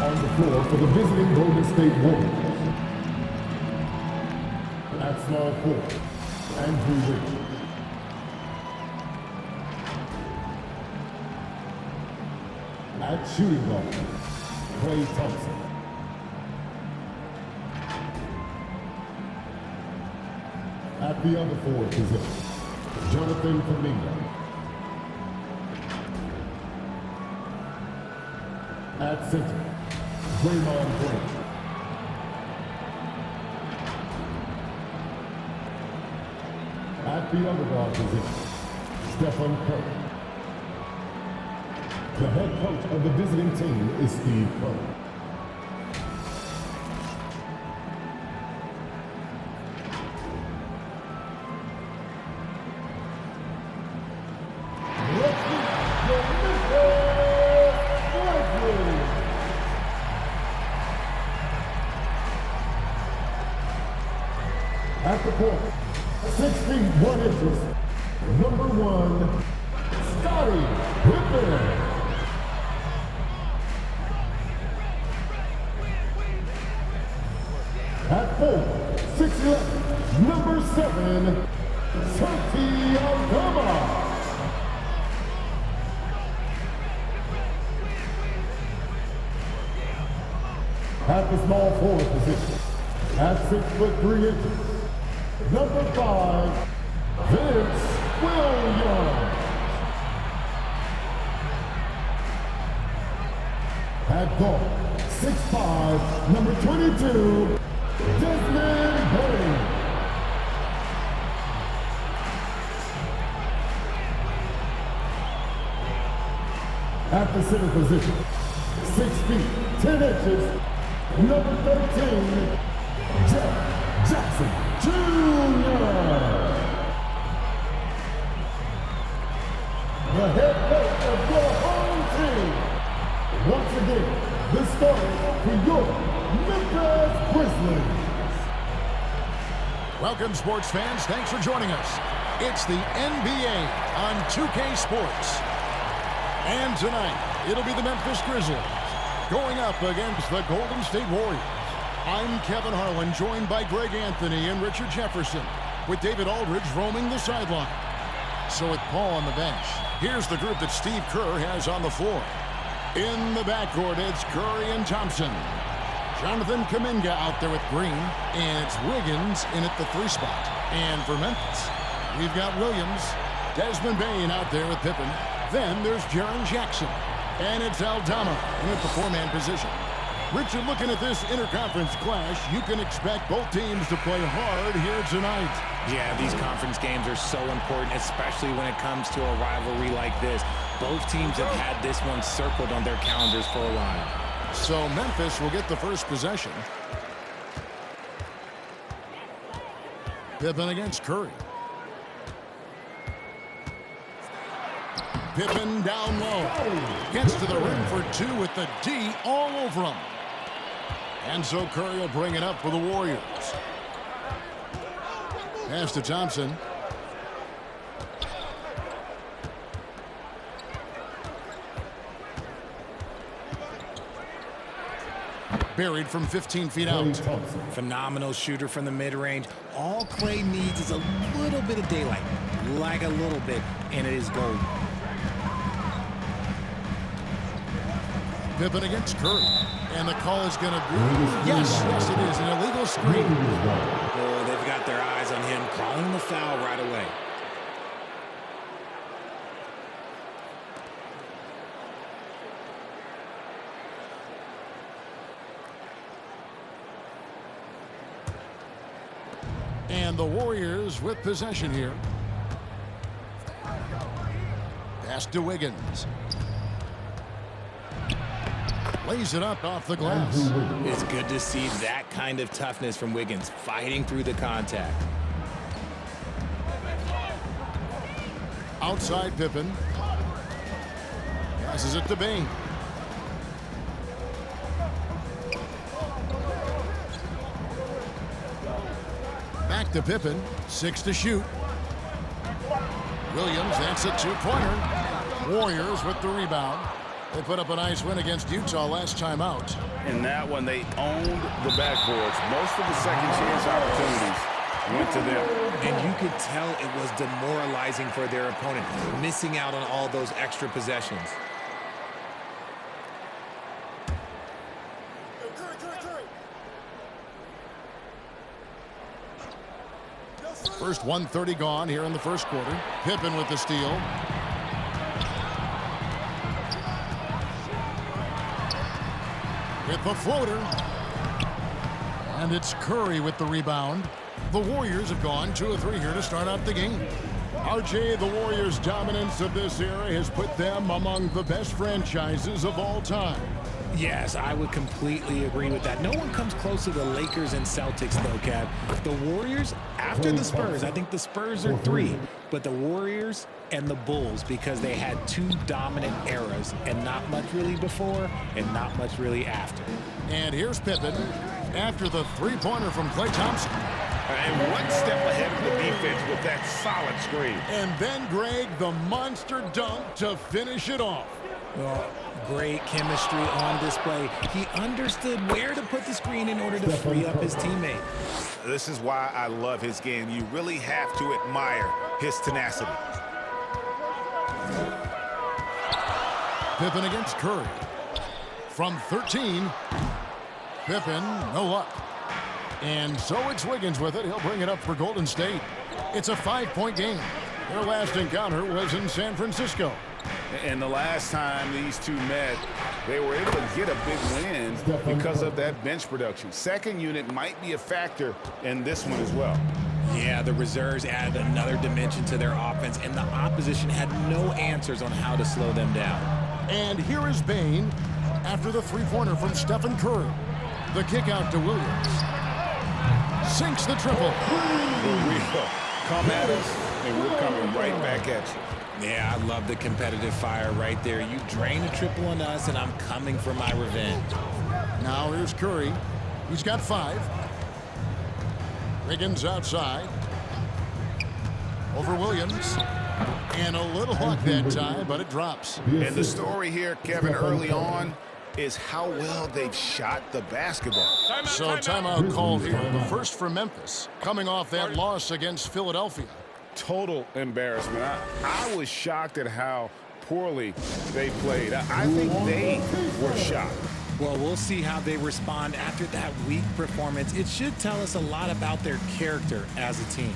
On the floor for the visiting Golden State Warriors. At small forward, Andrew Wiggins. At shooting guard, Klay Thompson. At the other forward position, Jonathan Kuminga. At center, Draymond Green. At the other guard position, Stephen Curry. The head coach of the visiting team is Steve Kerr. Let's meet the Memphis Grizzlies. At the point, 6 feet 1 inches, number 1, Scottie Pippen. At 4, 6'11", number 7, Santi Aldama. At the small forward position, at 6 foot 3 inches, number 5, Vince Williams. At guard, 6'5", number 22, Desmond Bain. At the center position, 6 feet 10 inches, number 13, Jeff Jackson Jr. The head coach of your home team. Once again, the starter for your Memphis Grizzlies. Welcome, sports fans. Thanks for joining us. It's the NBA on 2K Sports. And tonight, it'll be the Memphis Grizzlies going up against the Golden State Warriors. I'm Kevin Harlan, joined by Greg Anthony and Richard Jefferson, with David Aldridge roaming the sideline. So with Paul on the bench, here's the group that Steve Kerr has on the floor. In the backcourt, it's Curry and Thompson. Jonathan Kuminga out there with Green, and it's Wiggins in at the 3 spot. And for Memphis, we've got Williams, Desmond Bain out there with Pippen. Then there's Jaren Jackson, and it's Aldama in at the 4-man position. Richard, looking at this interconference clash, you can expect both teams to play hard here tonight. Yeah, these conference games are so important, especially when it comes to a rivalry like this. Both teams have had this one circled on their calendars for a while. So Memphis will get the first possession. Pippen against Curry. Pippen down low. Gets to the rim for 2 with the D all over him. And so Curry will bring it up for the Warriors. Pass to Thompson. Buried from 15 feet out. Phenomenal shooter from the mid-range. All Klay needs is a little bit of daylight. Like a little bit, and it is gold. Pippen against Curry. And the call is going to be... Yes, it is. An illegal screen. Oh, they've got their eyes on him, calling the foul right away. And the Warriors with possession here. Pass to Wiggins. Lays it up off the glass. It's good to see that kind of toughness from Wiggins, fighting through the contact. Outside Pippen. Passes it to Bain. Back to Pippen. 6 to shoot. Williams, that's a 2-pointer. Warriors with the rebound. They put up a nice win against Utah last time out. In that one, they owned the backboards. Most of the second chance opportunities went to them. And you could tell it was demoralizing for their opponent, missing out on all those extra possessions. First 1:30 gone here in the first quarter. Pippen with the steal. With the floater. And it's Curry with the rebound. The Warriors have gone 2 of 3 here to start out the game. RJ, the Warriors' dominance of this era has put them among the best franchises of all time. Yes, I would completely agree with that. No one comes close to the Lakers and Celtics, though, Kev. The Warriors, after the Spurs, I think the Spurs are 3, but the Warriors and the Bulls, because they had 2 dominant eras, and not much really before and not much really after. And here's Pippen after the three-pointer from Klay Thompson. And one step ahead of the defense with that solid screen. And then, Greg, the monster dunk to finish it off. Well, great chemistry on display. He understood where to put the screen in order to free up his teammate. This is why I love his game. You really have to admire his tenacity. Pippen against Curry. From 13, Pippen, no luck. And so it's Wiggins with it. He'll bring it up for Golden State. It's a 5-point game. Their last encounter was in San Francisco. And the last time these two met, they were able to get a big win because of that bench production. Second unit might be a factor in this one as well. Yeah, the reserves added another dimension to their offense, and the opposition had no answers on how to slow them down. And here is Bane after the three-pointer from Stephen Curry. The kick out to Williams. Sinks the triple. We'll come at us, and we're coming right back at you. Yeah, I love the competitive fire right there. You drain a triple on us, and I'm coming for my revenge. Now here's Curry. He's got 5. Wiggins outside. Over Williams. And a little luck that time, but it drops. And the story here, Kevin, early on, is how well they've shot the basketball. So timeout called here. The first for Memphis, coming off that loss against Philadelphia. Total embarrassment. I was shocked at how poorly they played. I think they were shocked. Well, we'll see how they respond after that weak performance. It should tell us a lot about their character as a team.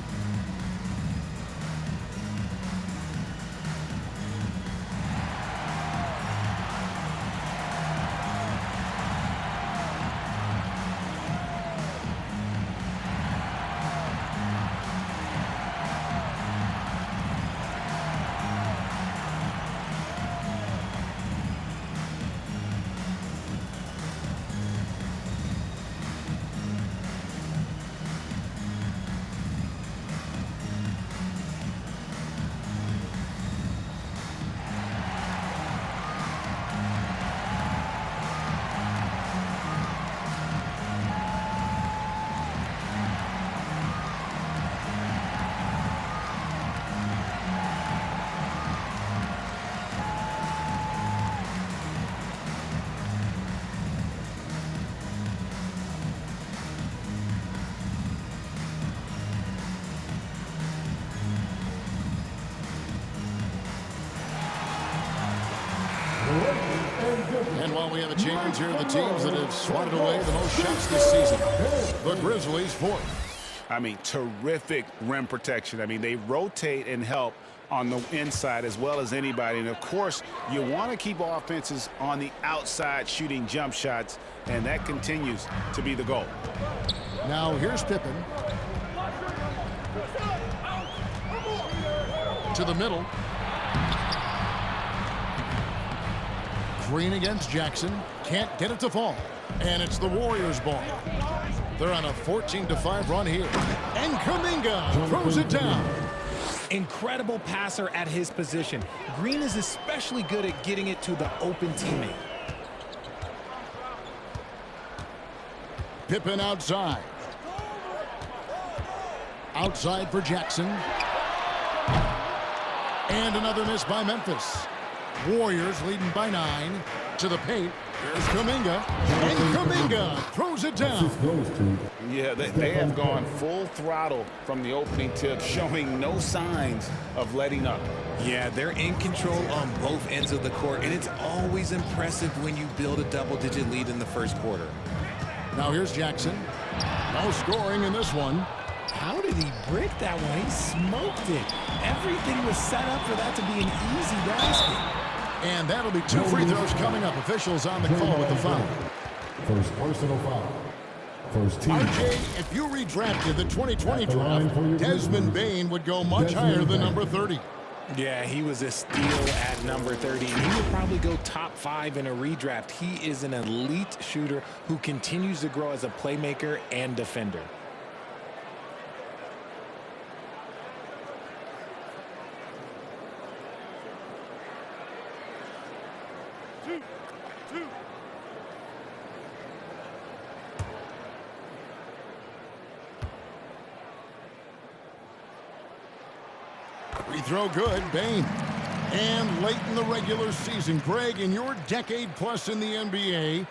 And while we have a change here, the teams that have swatted away the most shots this season. The Grizzlies 4th. I mean, terrific rim protection. I mean, they rotate and help on the inside as well as anybody. And, of course, you want to keep offenses on the outside shooting jump shots, and that continues to be the goal. Now here's Pippen. To the middle. Green against Jackson. Can't get it to fall. And it's the Warriors' ball. They're on a 14-5 run here. And Kuminga throws it down. Incredible passer at his position. Green is especially good at getting it to the open teammate. Pippen outside. Outside for Jackson. And another miss by Memphis. Warriors leading by 9 to the paint. There's Kuminga, and Kuminga throws it down. Yeah, they have gone full throttle from the opening tip, showing no signs of letting up. Yeah, they're in control on both ends of the court, and it's always impressive when you build a double-digit lead in the first quarter. Now here's Jackson. No scoring in this one. How did he break that one? He smoked it. Everything was set up for that to be an easy basket. And that'll be 2 free throws coming up. Officials on the call with the foul. First personal foul. First team. RJ, if you redrafted the 2020 draft, Desmond Bane would go much higher than number 30. Yeah, he was a steal at number 30, and he would probably go top 5 in a redraft. He is an elite shooter who continues to grow as a playmaker and defender. Free throw good, Bane. And late in the regular season, Greg, in your decade plus in the NBA,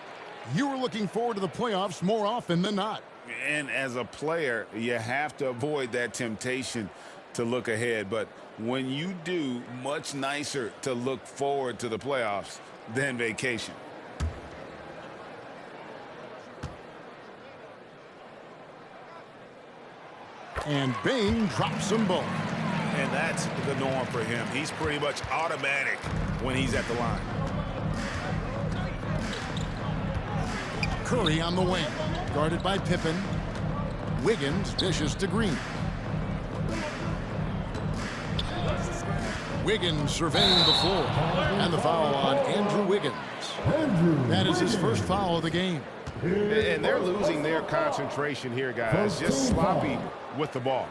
you were looking forward to the playoffs more often than not. And as a player, you have to avoid that temptation to look ahead. But when you do, much nicer to look forward to the playoffs than vacation. And Bane drops them both. And that's the norm for him. He's pretty much automatic when he's at the line. Curry on the wing, guarded by Pippen. Wiggins dishes to Green. Wiggins surveying the floor. And the foul on Andrew Wiggins. That is his first foul of the game. And they're losing their concentration here, guys. Just sloppy with the ball.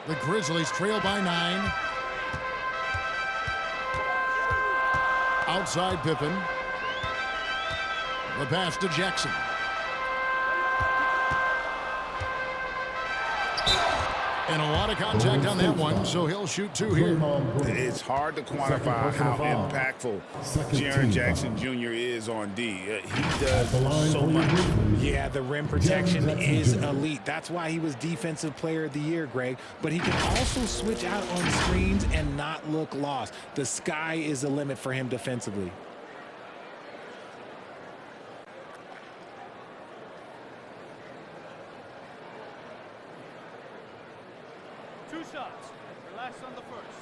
The Grizzlies trail by 9. Outside Pippen. The pass to Jackson. And a lot of contact on that one, so he'll shoot 2 here. It's hard to quantify how impactful Jaren Jackson Jr. is on D. He does so much. Yeah, the rim protection is elite. That's why he was Defensive Player of the Year, Greg. But he can also switch out on screens and not look lost. The sky is the limit for him defensively. Two shots. Relax on the first.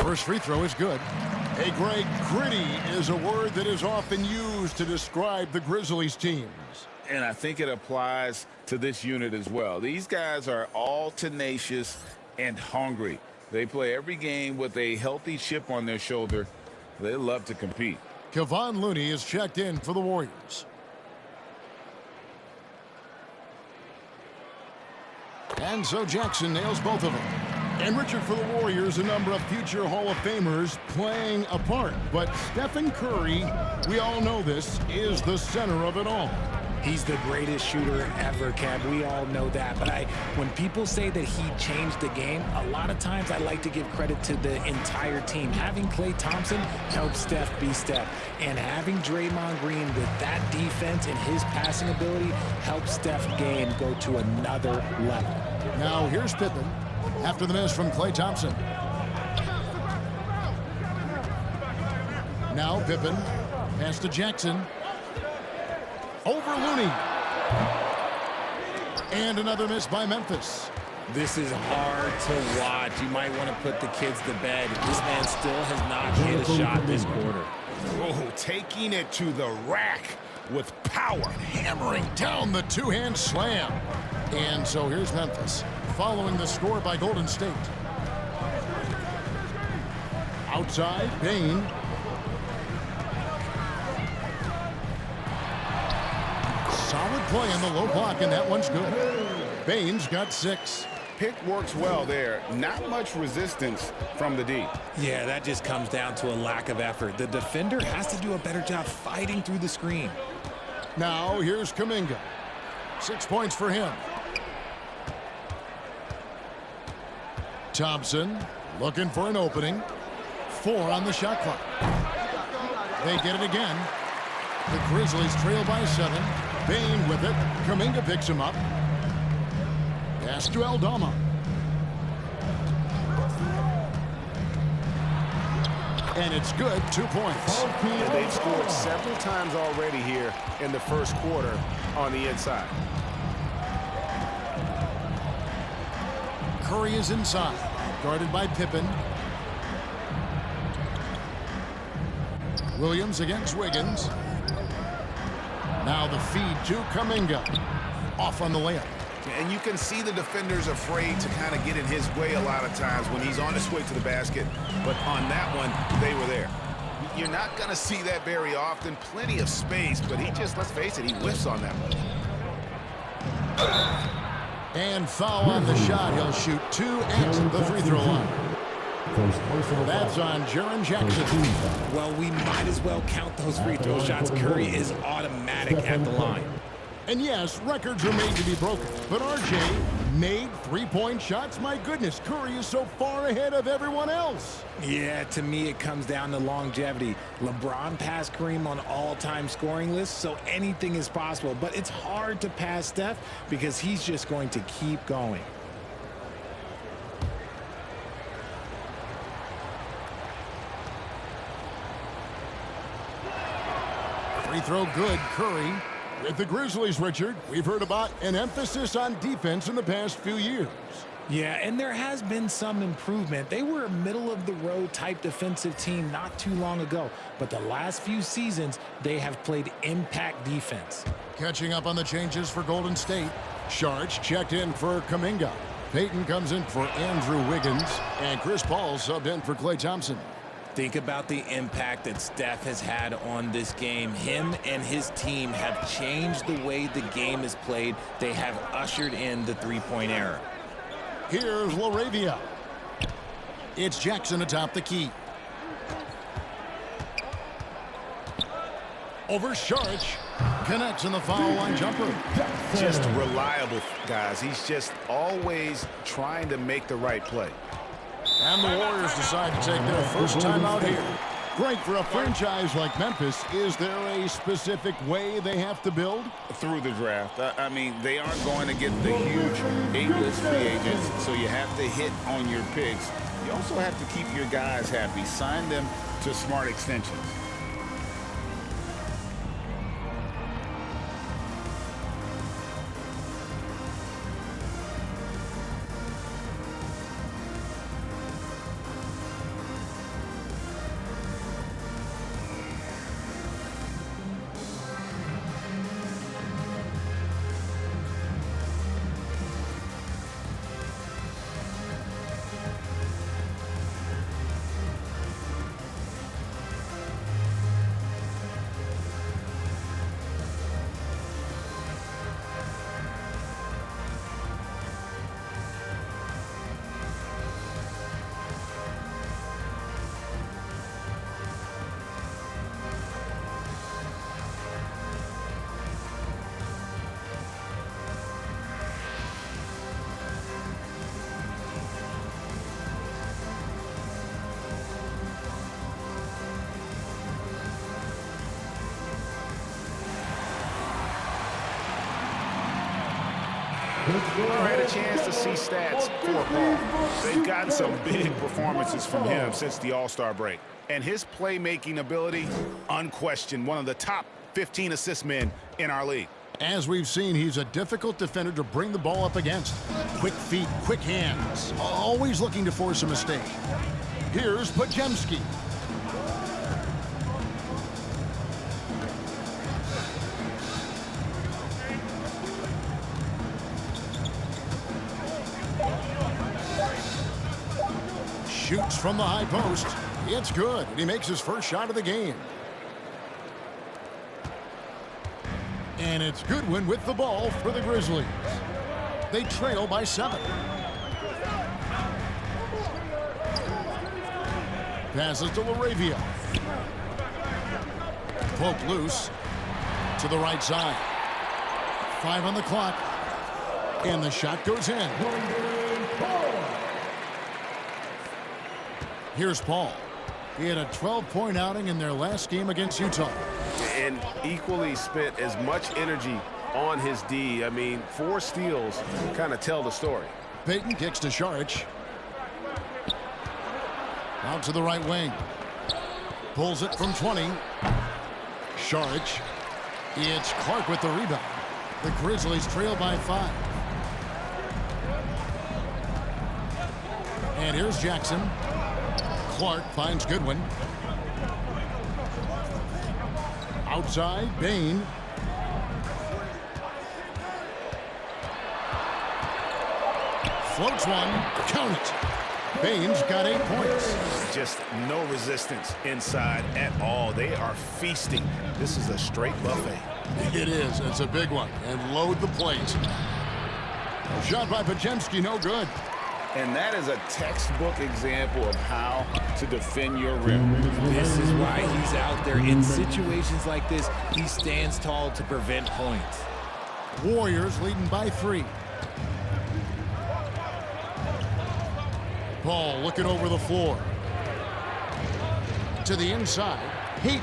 First free throw is good. Hey, Greg, gritty is a word that is often used to describe the Grizzlies teams. And I think it applies to this unit as well. These guys are all tenacious and hungry. They play every game with a healthy chip on their shoulder. They love to compete. Kevon Looney is checked in for the Warriors. And so Jackson nails both of them. And Richard, for the Warriors, a number of future Hall of Famers playing a part. But Stephen Curry, we all know this, is the center of it all. He's the greatest shooter ever, Kev. We all know that. But when people say that he changed the game, a lot of times I like to give credit to the entire team. Having Klay Thompson help Steph be Steph. And having Draymond Green with that defense and his passing ability helps Steph's game go to another level. Now here's Pippen after the miss from Klay Thompson. Now Pippen, pass to Jackson. Over Looney. And another miss by Memphis. This is hard to watch. You might want to put the kids to bed. This man still has not hit a shot this quarter. Oh, taking it to the rack with power. Hammering down the two-hand slam. And so here's Memphis, following the score by Golden State. Outside, Bane. Solid play on the low block, and that one's good. Bane's got 6. pick works well there. Not much resistance from the D. Yeah, that just comes down to a lack of effort. The defender has to do a better job fighting through the screen. Now here's Kuminga. 6 points for him. Thompson looking for an opening. 4 on the shot clock. They get it again. The Grizzlies trail by 7. Bain with it. Kuminga picks him up. Pass to Aldama. And it's good. 2 points. And they've scored several times already here in the first quarter on the inside. Curry is inside. Guarded by Pippen. Williams against Wiggins. Now the feed to Kuminga. Off on the layup. And you can see the defenders afraid to kind of get in his way a lot of times when he's on his way to the basket. But on that one, they were there. You're not going to see that very often. Plenty of space, but he just, let's face it, he whiffs on that one. And foul on the shot. He'll shoot 2 at the free throw line. That's on Jaren Jackson. Well, we might as well count those free throw shots. Curry is automatic at the line. And yes, records are made to be broken. But RJ made 3-point shots. My goodness, Curry is so far ahead of everyone else. Yeah, to me it comes down to longevity. LeBron passed Kareem on all-time scoring lists, so anything is possible. But it's hard to pass Steph because he's just going to keep going. Free throw good, Curry. With the Grizzlies, Richard, we've heard about an emphasis on defense in the past few years. Yeah, and there has been some improvement. They were a middle-of-the-road type defensive team not too long ago. But the last few seasons, they have played impact defense. Catching up on the changes for Golden State. Sharch checked in for Kuminga. Payton comes in for Andrew Wiggins. And Chris Paul subbed in for Klay Thompson. Think about the impact that Steph has had on this game. Him and his team have changed the way the game is played. They have ushered in the three-point era. Here's LaRavia. It's Jackson atop the key. Over Sharch. Connects in the foul line jumper. Just reliable, guys. He's just always trying to make the right play. And the Warriors decide to take their first time out here. Great for a franchise like Memphis. Is there a specific way they have to build? Through the draft. I mean, they aren't going to get the huge A-list free agents, so you have to hit on your picks. You also have to keep your guys happy. Sign them to smart extensions. I had a chance to see stats for Paul. They've gotten some big performances from him since the All-Star break. And his playmaking ability, unquestioned, one of the top 15 assist men in our league. As we've seen, he's a difficult defender to bring the ball up against. Quick feet, quick hands, always looking to force a mistake. Here's Podziemski. Shoots from the high post. It's good. He makes his first shot of the game. And it's Goodwin with the ball for the Grizzlies. They trail by 7. Passes to LaRavia. Poke loose to the right side. 5 on the clock. And the shot goes in. Here's Paul. He had a 12-point outing in their last game against Utah. And equally spent as much energy on his D. I mean, 4 steals kind of tell the story. Payton kicks to Saric. Out to the right wing. Pulls it from 20. Saric. It's Clark with the rebound. The Grizzlies trail by 5. And here's Jackson. Clark finds Goodwin. Outside, Bain. Floats one. Count it. Bain's got 8 points. Just no resistance inside at all. They are feasting. This is a straight buffet. It is. It's a big one. And load the plate. Shot by Pajemski, no good. And that is a textbook example of how to defend your rim. This is why he's out there. In situations like this, he stands tall to prevent points. Warriors leading by 3. Paul looking over the floor. To the inside. Heat.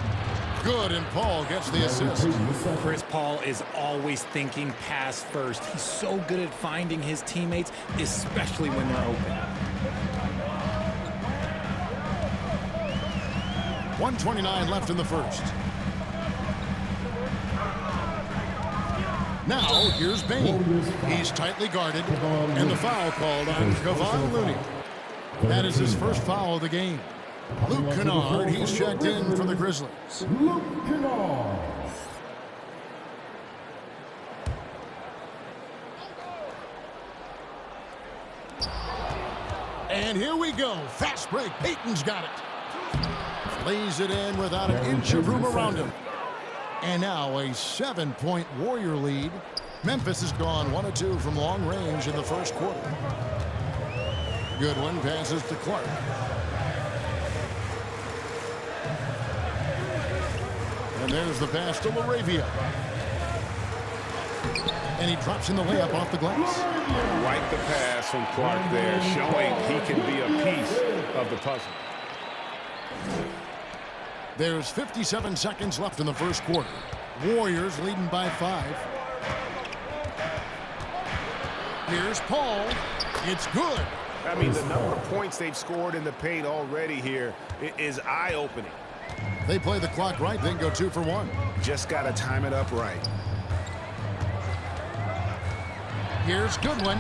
Good, and Paul gets the assist. Chris Paul is always thinking pass first. He's so good at finding his teammates, especially when they're open. 1:29 left in the first. Now, here's Bain. He's tightly guarded, and the foul called on Kevon Looney. That is his first foul of the game. Luke Kennard, he's checked in for the Grizzlies. Luke Kennard. And here we go. Fast break. Payton's got it. Lays it in without an inch of room around him. And now a 7-point Warrior lead. Memphis has gone 1 of 2 from long range in the first quarter. Goodwin passes to Clark. And there's the pass to LaRavia. And he drops in the layup off the glass. Like the pass from Clark there, showing he can be a piece of the puzzle. There's 57 seconds left in the first quarter. Warriors leading by 5. Here's Paul. It's good. I mean, the number of points they've scored in the paint already here is eye-opening. They play the clock right, then go 2 for 1. Just got to time it up right. Here's Goodwin.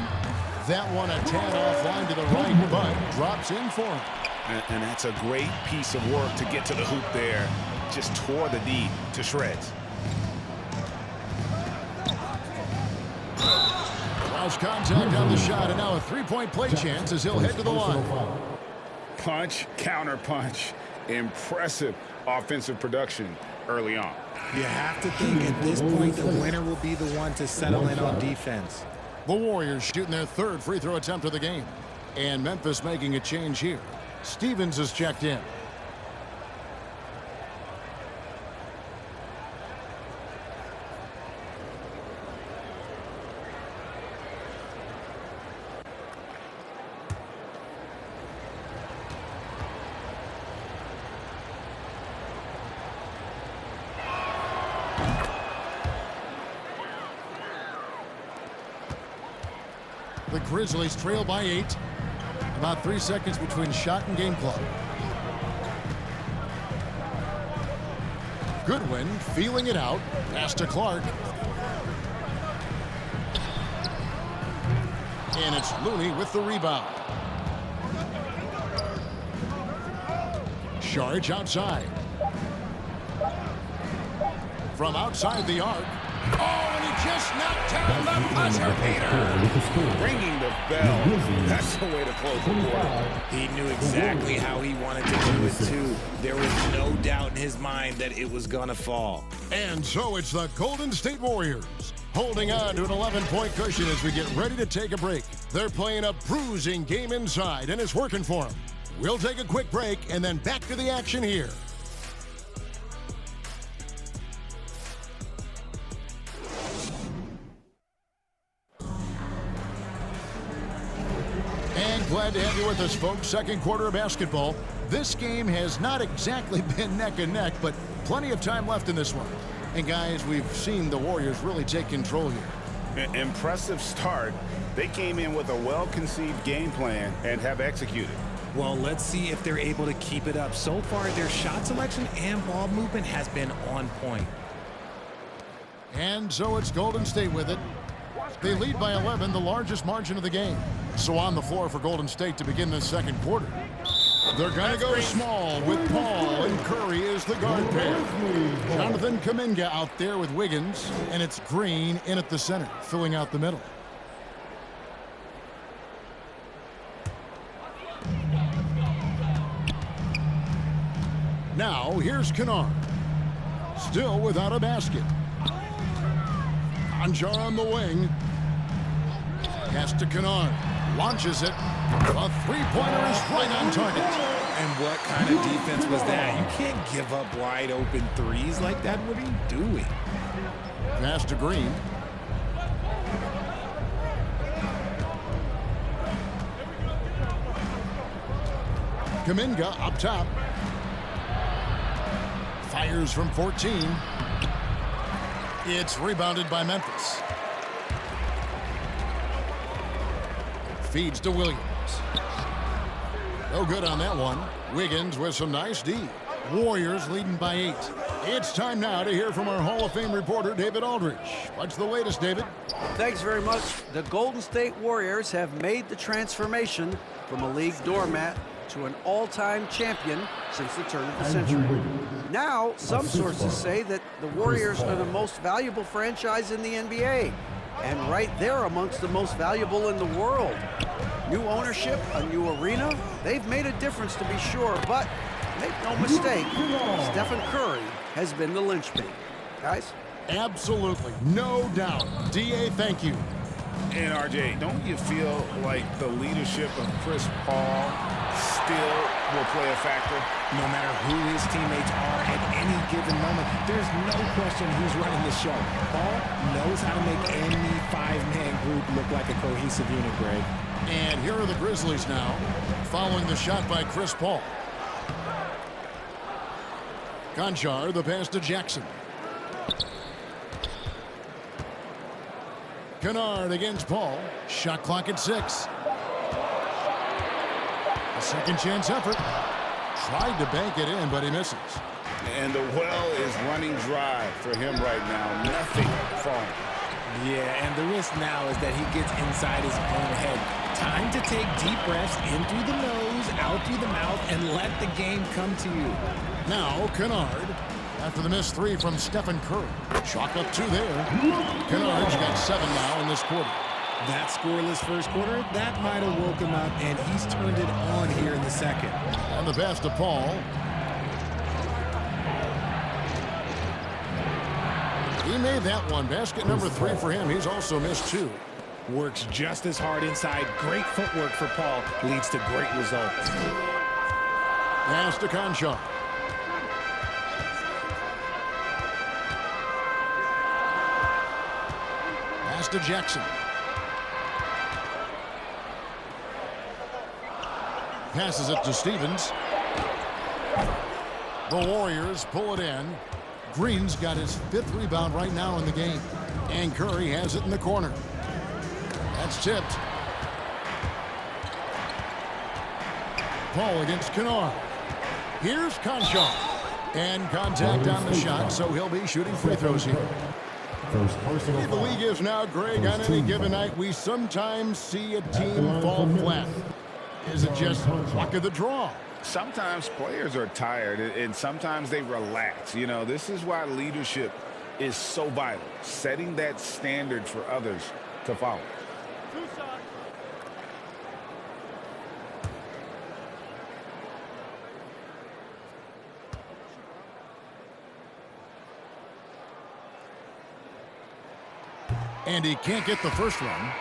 That one a tad offline to the right, but drops in for him. And that's a great piece of work to get to the hoop there. Just tore the D to shreds. Lost contact on the shot, and now a 3-point play chance as he'll head to the line. Punch, counter punch. Impressive offensive production early on. You have to think at this point the winner will be the one to settle in on defense. The Warriors shooting their 3rd free throw attempt of the game. And Memphis making a change here. Stevens is checked in. The Grizzlies trail by 8. About 3 seconds between shot and game clock. Goodwin feeling it out. Pass to Clark. And it's Looney with the rebound. Saric outside. From outside the arc. Oh, and he just knocked down the buzzer beater. Ringing the bell. That's the way to close the quarter. He knew exactly how he wanted to do it, too. There was no doubt in his mind that it was going to fall. And so it's the Golden State Warriors holding on to an 11-point cushion as we get ready to take a break. They're playing a bruising game inside, and it's working for them. We'll take a quick break and then back to the action here. And glad to have you with us, folks. Second quarter of basketball. This game has not exactly been neck and neck, but plenty of time left in this one. And guys, we've seen the Warriors really take control here. Impressive start. They came in with a well-conceived game plan and have executed. Well, let's see if they're able to keep it up. So far, their shot selection and ball movement has been on point. And so it's Golden State with it. They lead by 11, the largest margin of the game. So on the floor for Golden State to begin the second quarter. They're going to go small with Paul, and Curry is the guard pair. Jonathan Kuminga out there with Wiggins, and it's Green in at the center, filling out the middle. Now, here's Kennard. Still without a basket. Conjar on the wing. Pass to Kennard. Launches it. A three-pointer is right on target. And what kind of defense was that? You can't give up wide open threes like that. What are you doing? Pass to Green. Kuminga up top. Fires from 14. It's rebounded by Memphis. Feeds to Williams. No good on that one. Wiggins with some nice D. Warriors leading by 8. It's time now to hear from our Hall of Fame reporter, David Aldridge. What's the latest, David? Thanks very much. The Golden State Warriors have made the transformation from a league doormat to an all-time champion since the turn of the century. Now, some sources say that the Warriors are the most valuable franchise in the NBA, and right there amongst the most valuable in the world. New ownership, a new arena, they've made a difference to be sure, but make no mistake, Stephen Curry has been the linchpin. Guys? Absolutely, no doubt. D.A., thank you. And RJ, don't you feel like the leadership of Chris Paul still will play a factor? No matter who his teammates are at any given moment, there's no question who's running the show. Paul knows how to make any five-man group look like a cohesive unit, Greg. And here are the Grizzlies now, following the shot by Chris Paul. Conchar, the pass to Jackson. Kennard against Paul. Shot clock at 6. A second chance effort. Tried to bank it in, but he misses. And the well is running dry for him right now. Nothing falling. Yeah, and the risk now is that he gets inside his own head. Time to take deep breaths in through the nose, out through the mouth, and let the game come to you. Now, Kennard. After the missed 3 from Stephen Curry. Chalk up 2 there. Kennard's got 7 now in this quarter. That scoreless first quarter, that might have woke him up, and he's turned it on here in the second. And the pass to Paul. He made that one. Basket number 3 for him. He's also missed 2. Works just as hard inside. Great footwork for Paul. Leads to great results. Pass to Conchar. Pass to Jackson. Passes it to Stevens. The Warriors pull it in. Green's got his 5th rebound right now in the game. And Curry has it in the corner. That's tipped. Paul against Kennard. Here's Conchar. And contact on the shot, so he'll be shooting free throws here. The league is now, Greg, on any given night, we sometimes see a team fall flat. Is it just luck of the draw? Sometimes players are tired, and sometimes they relax. You know, this is why leadership is so vital, setting that standard for others to follow. 2 shots. And he can't get the first one.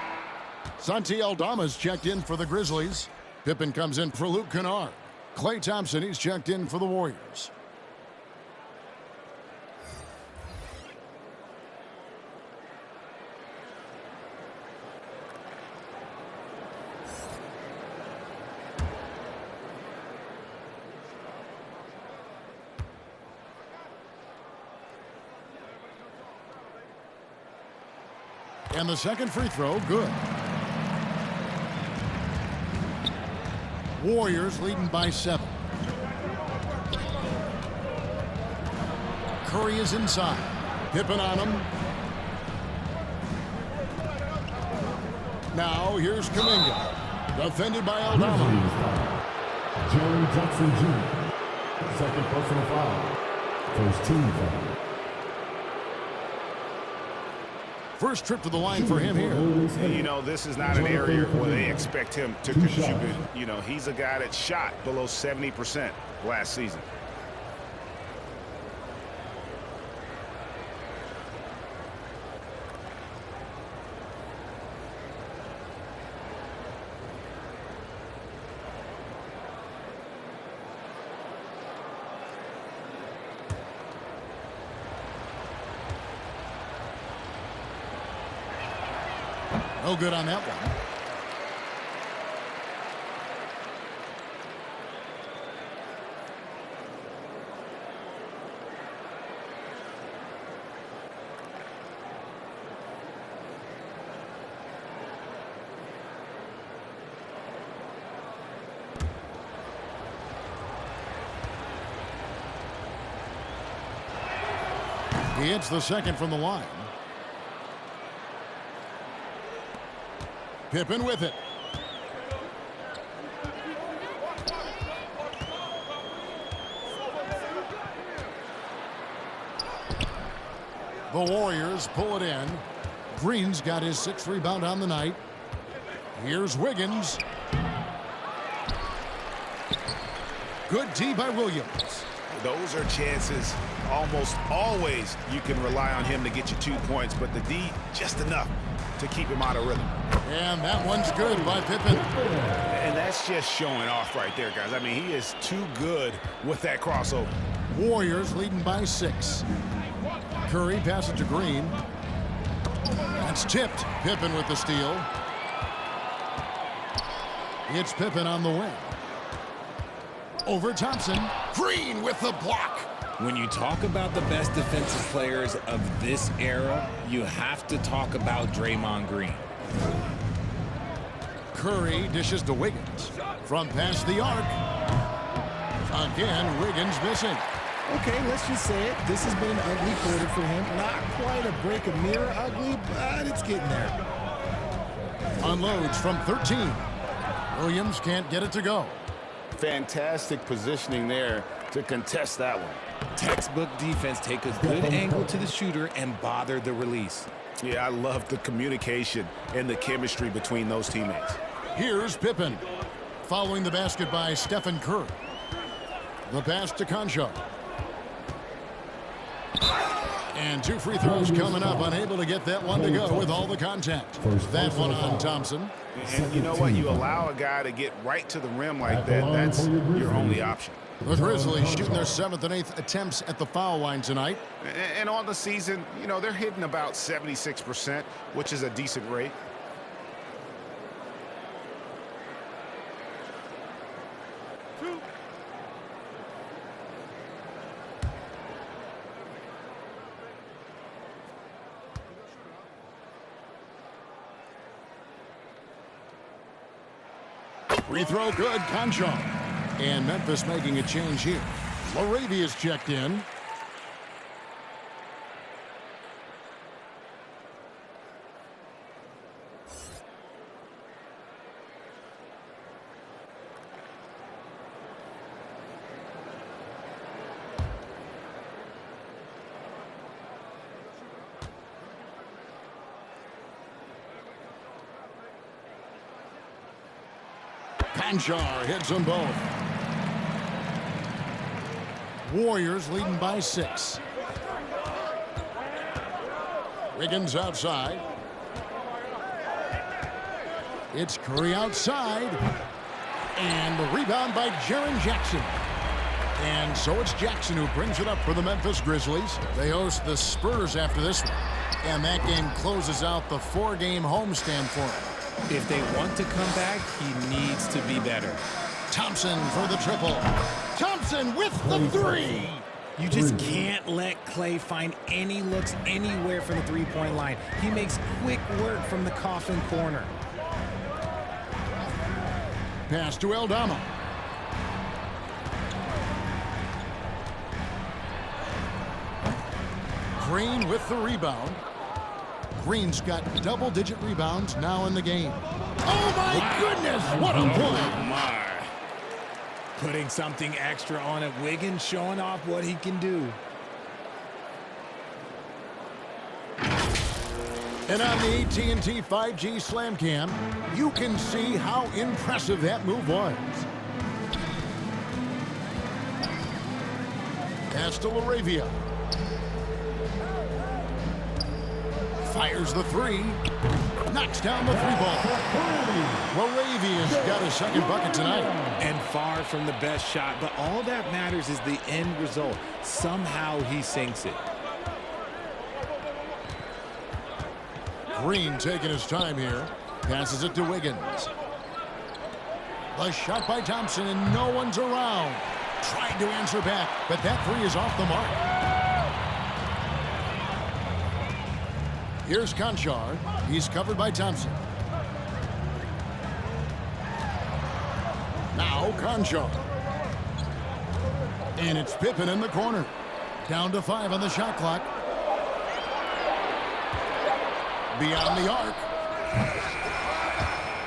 Santi Aldama's checked in for the Grizzlies. Pippen comes in for Luke Kennard. Klay Thompson, he's checked in for the Warriors. And the second free throw, good. Warriors leading by 7. Curry is inside. Pippen on him. Now here's Kuminga. Defended by Aldama. Jerry Jackson Jr. Second personal foul. First team foul. First trip to the line for him here. You know, this is not an area where they expect him to contribute. You know, he's a guy that shot below 70% last season. No good on that one. He hits the second from the line. Pippen with it. The Warriors pull it in. Green's got his 6th rebound on the night. Here's Wiggins. Good D by Williams. Those are chances almost always you can rely on him to get you 2 points, but the D just enough to keep him out of rhythm. And that one's good by Pippen. And that's just showing off right there, guys. I mean, he is too good with that crossover. Warriors leading by 6. Curry passes to Green. That's tipped. Pippen with the steal. It's Pippen on the wing. Over Thompson. Green with the block. When you talk about the best defensive players of this era, you have to talk about Draymond Green. Curry dishes to Wiggins. From past the arc. Again, Wiggins missing. Okay, let's just say it. This has been an ugly quarter for him. Not quite a break of mirror ugly, but it's getting there. Unloads from 13. Williams can't get it to go. Fantastic positioning there to contest that one. Textbook defense, take a good angle to the shooter and bother the release. Yeah, I love the communication and the chemistry between those teammates. Here's Pippen. Following the basket by Stephen Curry. The pass to Concho. And 2 free throws coming up. Unable to get that one to go with all the contact. That one on Thompson. And you know what? You allow a guy to get right to the rim like that, that's your only option. The Grizzlies shooting their 7th and 8th attempts at the foul line tonight. And on the season, you know, they're hitting about 76%, which is a decent rate. Free throw good, Concho. And Memphis making a change here. Laravia's checked in. Panchar hits them both. Warriors leading by 6. Wiggins outside. It's Curry outside. And the rebound by Jaren Jackson. And so it's Jackson who brings it up for the Memphis Grizzlies. They host the Spurs after this one. And that game closes out the 4-game homestand for him. If they want to come back, he needs to be better. Thompson for the triple. Thompson with the three. You just can't let Clay find any looks anywhere from the three-point line. He makes quick work from the coffin corner. Pass to Aldama. Green with the rebound. Green's got double-digit rebounds now in the game. Oh, my goodness! What a play! Putting something extra on it. Wiggins showing off what he can do. And on the AT&T 5G Slam Cam, you can see how impressive that move was. Pass to Laravia. Fires the three. Knocks down the three ball. Laravia's got a second bucket tonight. And far from the best shot, but all that matters is the end result. Somehow he sinks it. Green taking his time here. Passes it to Wiggins. The shot by Thompson, and no one's around. Tried to answer back, but that three is off the mark. Here's Conchar. He's covered by Thompson. Now Conchar. And it's Pippen in the corner. Down to 5 on the shot clock. Beyond the arc.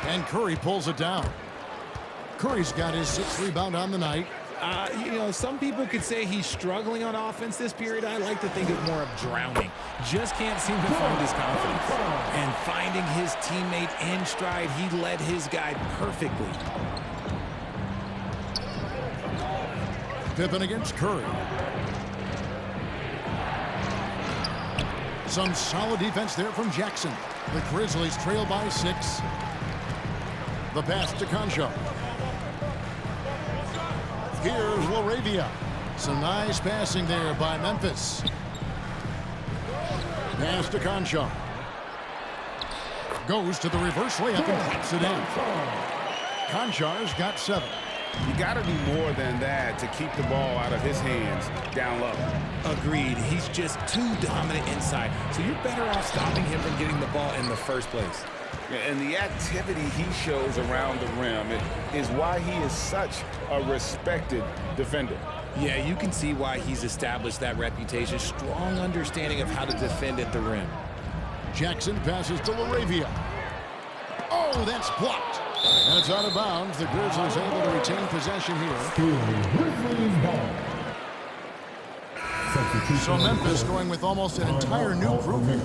And Curry pulls it down. Curry's got his 6th rebound on the night. You know, some people could say he's struggling on offense this period. I like to think of more of drowning. Just can't seem to find his confidence. And finding his teammate in stride, he led his guy perfectly. Pippen against Curry. Some solid defense there from Jackson. The Grizzlies trail by 6. The pass to Concho. Here's Laravia. Some nice passing there by Memphis. Pass to Concho. Goes to the reverse layup and puts it in. Conchar's got 7. You got to do more than that to keep the ball out of his hands down low. Agreed. He's just too dominant inside. So you're better off stopping him from getting the ball in the first place. And the activity he shows around the rim is why he is such a respected defender. Yeah, you can see why he's established that reputation. Strong understanding of how to defend at the rim. Jackson passes to Laravia. Oh, that's blocked. And it's out of bounds. The Grizzlies able to retain possession here. So Memphis going with almost an entire new group here.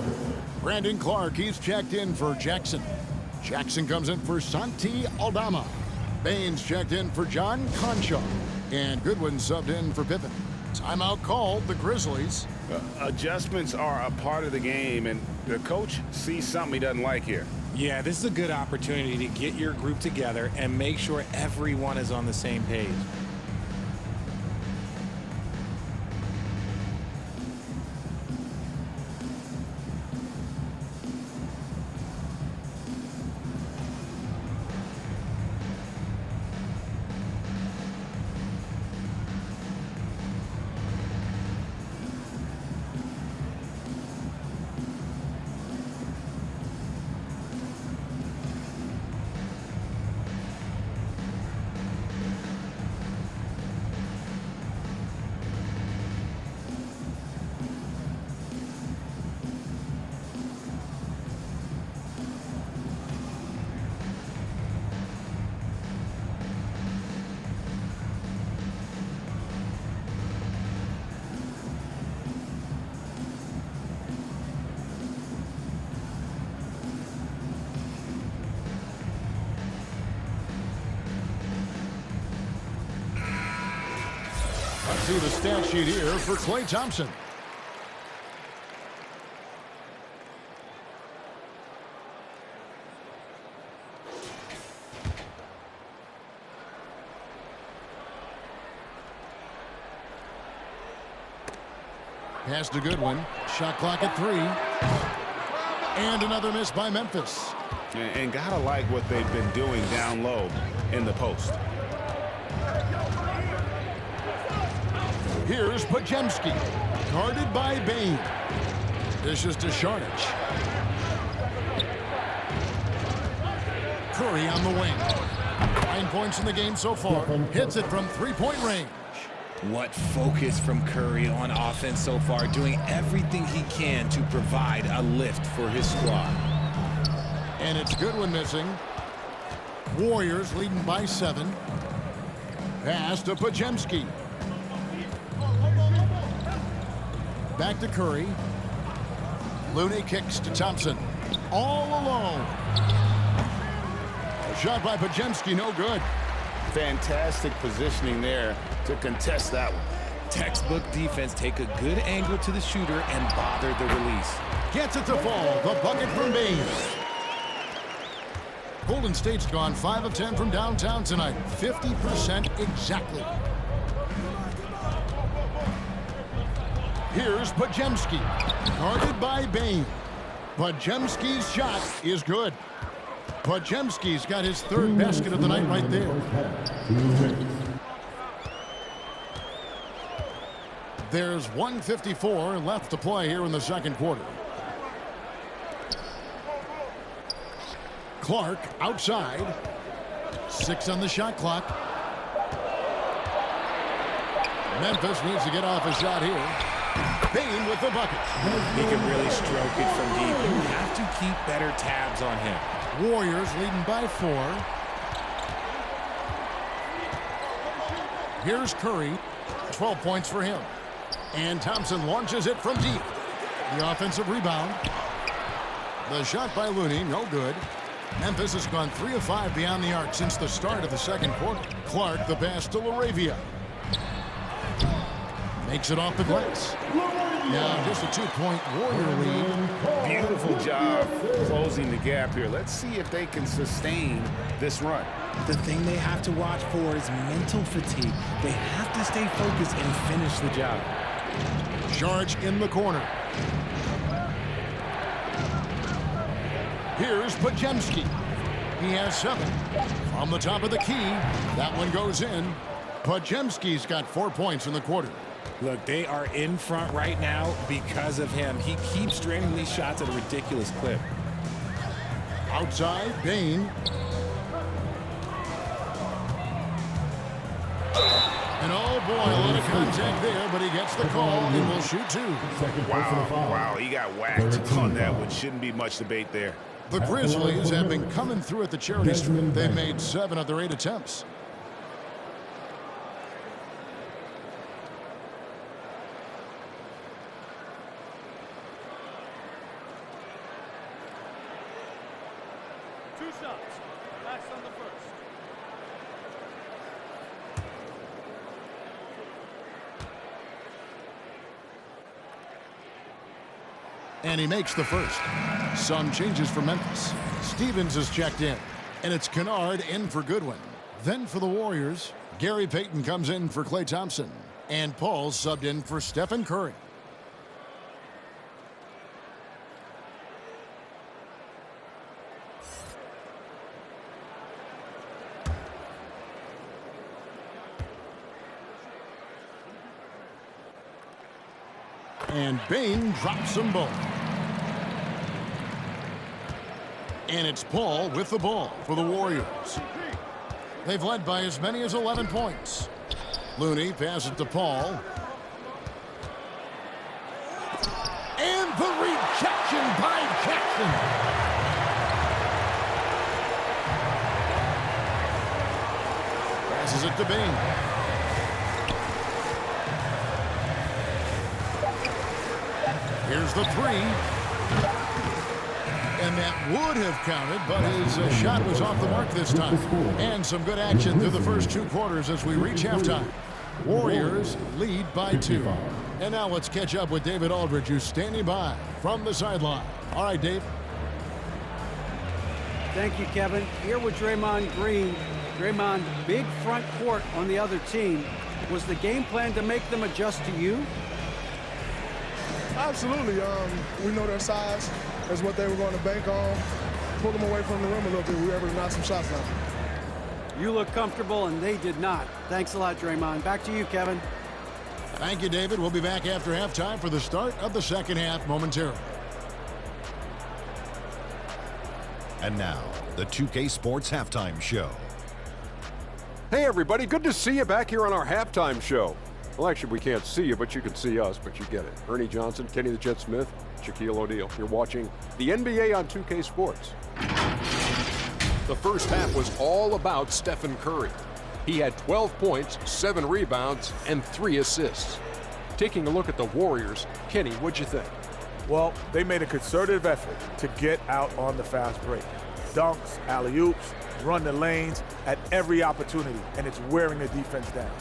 Brandon Clark, he's checked in for Jackson. Jackson comes in for Santi Aldama. Baines checked in for John Concha. And Goodwin subbed in for Pippen. Timeout called, the Grizzlies. Adjustments are a part of the game, and the coach sees something he doesn't like here. Yeah, this is a good opportunity to get your group together and make sure everyone is on the same page. See the stat sheet here for Klay Thompson. Pass to Goodwin. Shot clock at 3. And another miss by Memphis. And gotta like what they've been doing down low in the post. Here's Pajemski, guarded by Bain. Dishes to Sharnich. Curry on the wing. 9 points in the game so far. Hits it from three-point range. What focus from Curry on offense so far, doing everything he can to provide a lift for his squad. And it's Goodwin missing. Warriors leading by 7. Pass to Pajemski. Back to Curry. Looney kicks to Thompson. All alone. A shot by Pajemski, no good. Fantastic positioning there to contest that one. Textbook defense, take a good angle to the shooter and bother the release. Gets it to fall. The bucket from Bain. Golden State's gone 5 of 10 from downtown tonight. 50% exactly. Here's Pajemski, guarded by Bain. Pajemski's shot is good. Pajemski's got his 3rd basket of the night right there. There's 1:54 left to play here in the second quarter. Clark outside. 6 on the shot clock. Memphis needs to get off a shot here. Bain with the bucket. He can really stroke it from deep. You have to keep better tabs on him. Warriors leading by 4. Here's Curry. 12 points for him. And Thompson launches it from deep. The offensive rebound. The shot by Looney, no good. Memphis has gone 3 of 5 beyond the arc since the start of the second quarter. Clark the pass to Laravia. Makes it off the glass. Now just a 2-point Warrior lead. Beautiful job closing the gap here. Let's see if they can sustain this run. The thing they have to watch for is mental fatigue. They have to stay focused and finish the job. Charge in the corner. Here's Pajemski. He has 7. From the top of the key, that one goes in. Pajemski's got 4 points in the quarter. Look, they are in front right now because of him. He keeps draining these shots at a ridiculous clip. Outside, Bain. And oh boy, a lot of contact there, but he gets the call and will shoot 2. Wow, he got whacked on that one. Shouldn't be much debate there. The Grizzlies have been coming through at the charity strip. They've made 7 of their 8 attempts. Two shots. Last on the first. And he makes the first. Some changes for Memphis. Stevens is checked in. And it's Kennard in for Goodwin. Then for the Warriors, Gary Payton comes in for Klay Thompson. And Paul subbed in for Stephen Curry. And Bain drops them both. And it's Paul with the ball for the Warriors. They've led by as many as 11 points. Looney passes to Paul. And the rejection by Jackson. Passes it to Bain. Here's the 3. And that would have counted, but his shot was off the mark this time. And some good action through the first 2 quarters as we reach halftime. Warriors lead by 2. And now let's catch up with David Aldridge, who's standing by from the sideline. All right, Dave. Thank you, Kevin. Here with Draymond Green. Draymond, big front court on the other team. Was the game plan to make them adjust to you? Absolutely. We know their size. That's what they were going to bank on. Pull them away from the rim a little bit. We were able to knock some shots down. You look comfortable, and they did not. Thanks a lot, Draymond. Back to you, Kevin. Thank you, David. We'll be back after halftime for the start of the second half momentarily. And now, the 2K Sports Halftime Show. Hey, everybody. Good to see you back here on our halftime show. Well, actually, we can't see you, but you can see us, but you get it. Ernie Johnson, Kenny the Jet Smith, Shaquille O'Neal. You're watching the NBA on 2K Sports. The first half was all about Stephen Curry. He had 12 points, 7 rebounds, and 3 assists. Taking a look at the Warriors, Kenny, what'd you think? Well, they made a concerted effort to get out on the fast break. Dunks, alley-oops, run the lanes at every opportunity, and it's wearing the defense down.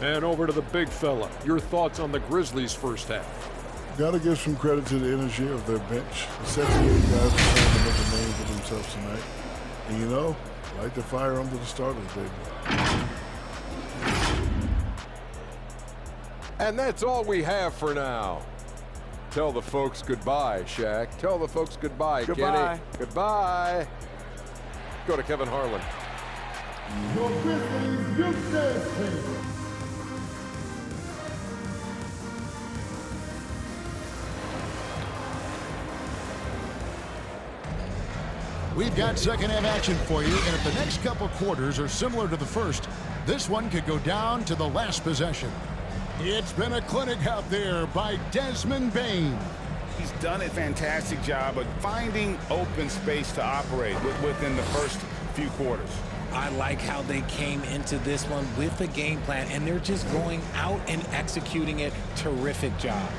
And over to the big fella. Your thoughts on the Grizzlies' first half? Got to give some credit to the energy of their bench. The second year guys are trying to make a name for themselves tonight. And you know, light the fire under the starters, baby. And that's all we have for now. Tell the folks goodbye, Shaq. Tell the folks goodbye, Kenny. Goodbye. Go to Kevin Harlan. Your Grizzlies youth dance team. We've got second half action for you, and if the next couple quarters are similar to the first, this one could go down to the last possession. It's been a clinic out there by Desmond Bane. He's done a fantastic job of finding open space to operate within the first few quarters. I like how they came into this one with a game plan, and they're just going out and executing it. Terrific job.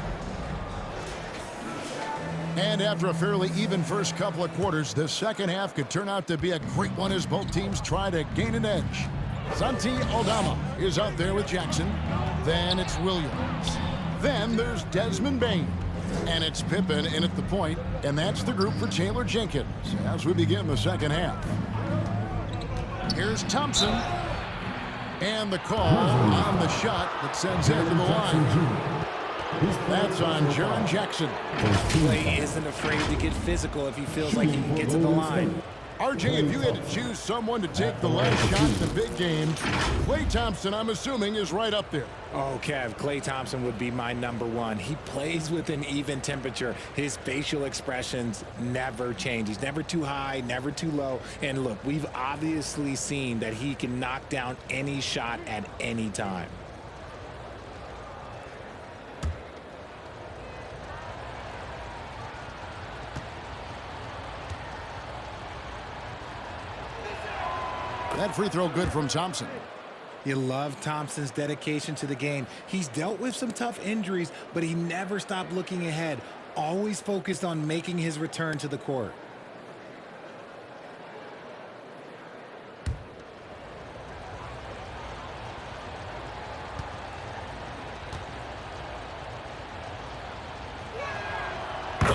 And after a fairly even first couple of quarters, the second half could turn out to be a great one as both teams try to gain an edge. Santi Aldama is out there with Jackson. Then it's Williams. Then there's Desmond Bane. And it's Pippen in at the point, and that's the group for Taylor Jenkins as we begin the second half. Here's Thompson. And the call on the shot that sends it to the line. That's on Jaren Jackson. Clay isn't afraid to get physical if he feels like he can get to the line. RJ, if you had to choose someone to take the last shot in the big game, Klay Thompson, I'm assuming, is right up there. Oh, Kev, Klay Thompson would be my #1. He plays with an even temperature. His facial expressions never change. He's never too high, never too low. And look, we've obviously seen that he can knock down any shot at any time. That free throw good from Thompson. You love Thompson's dedication to the game. He's dealt with some tough injuries, but he never stopped looking ahead, always focused on making his return to the court.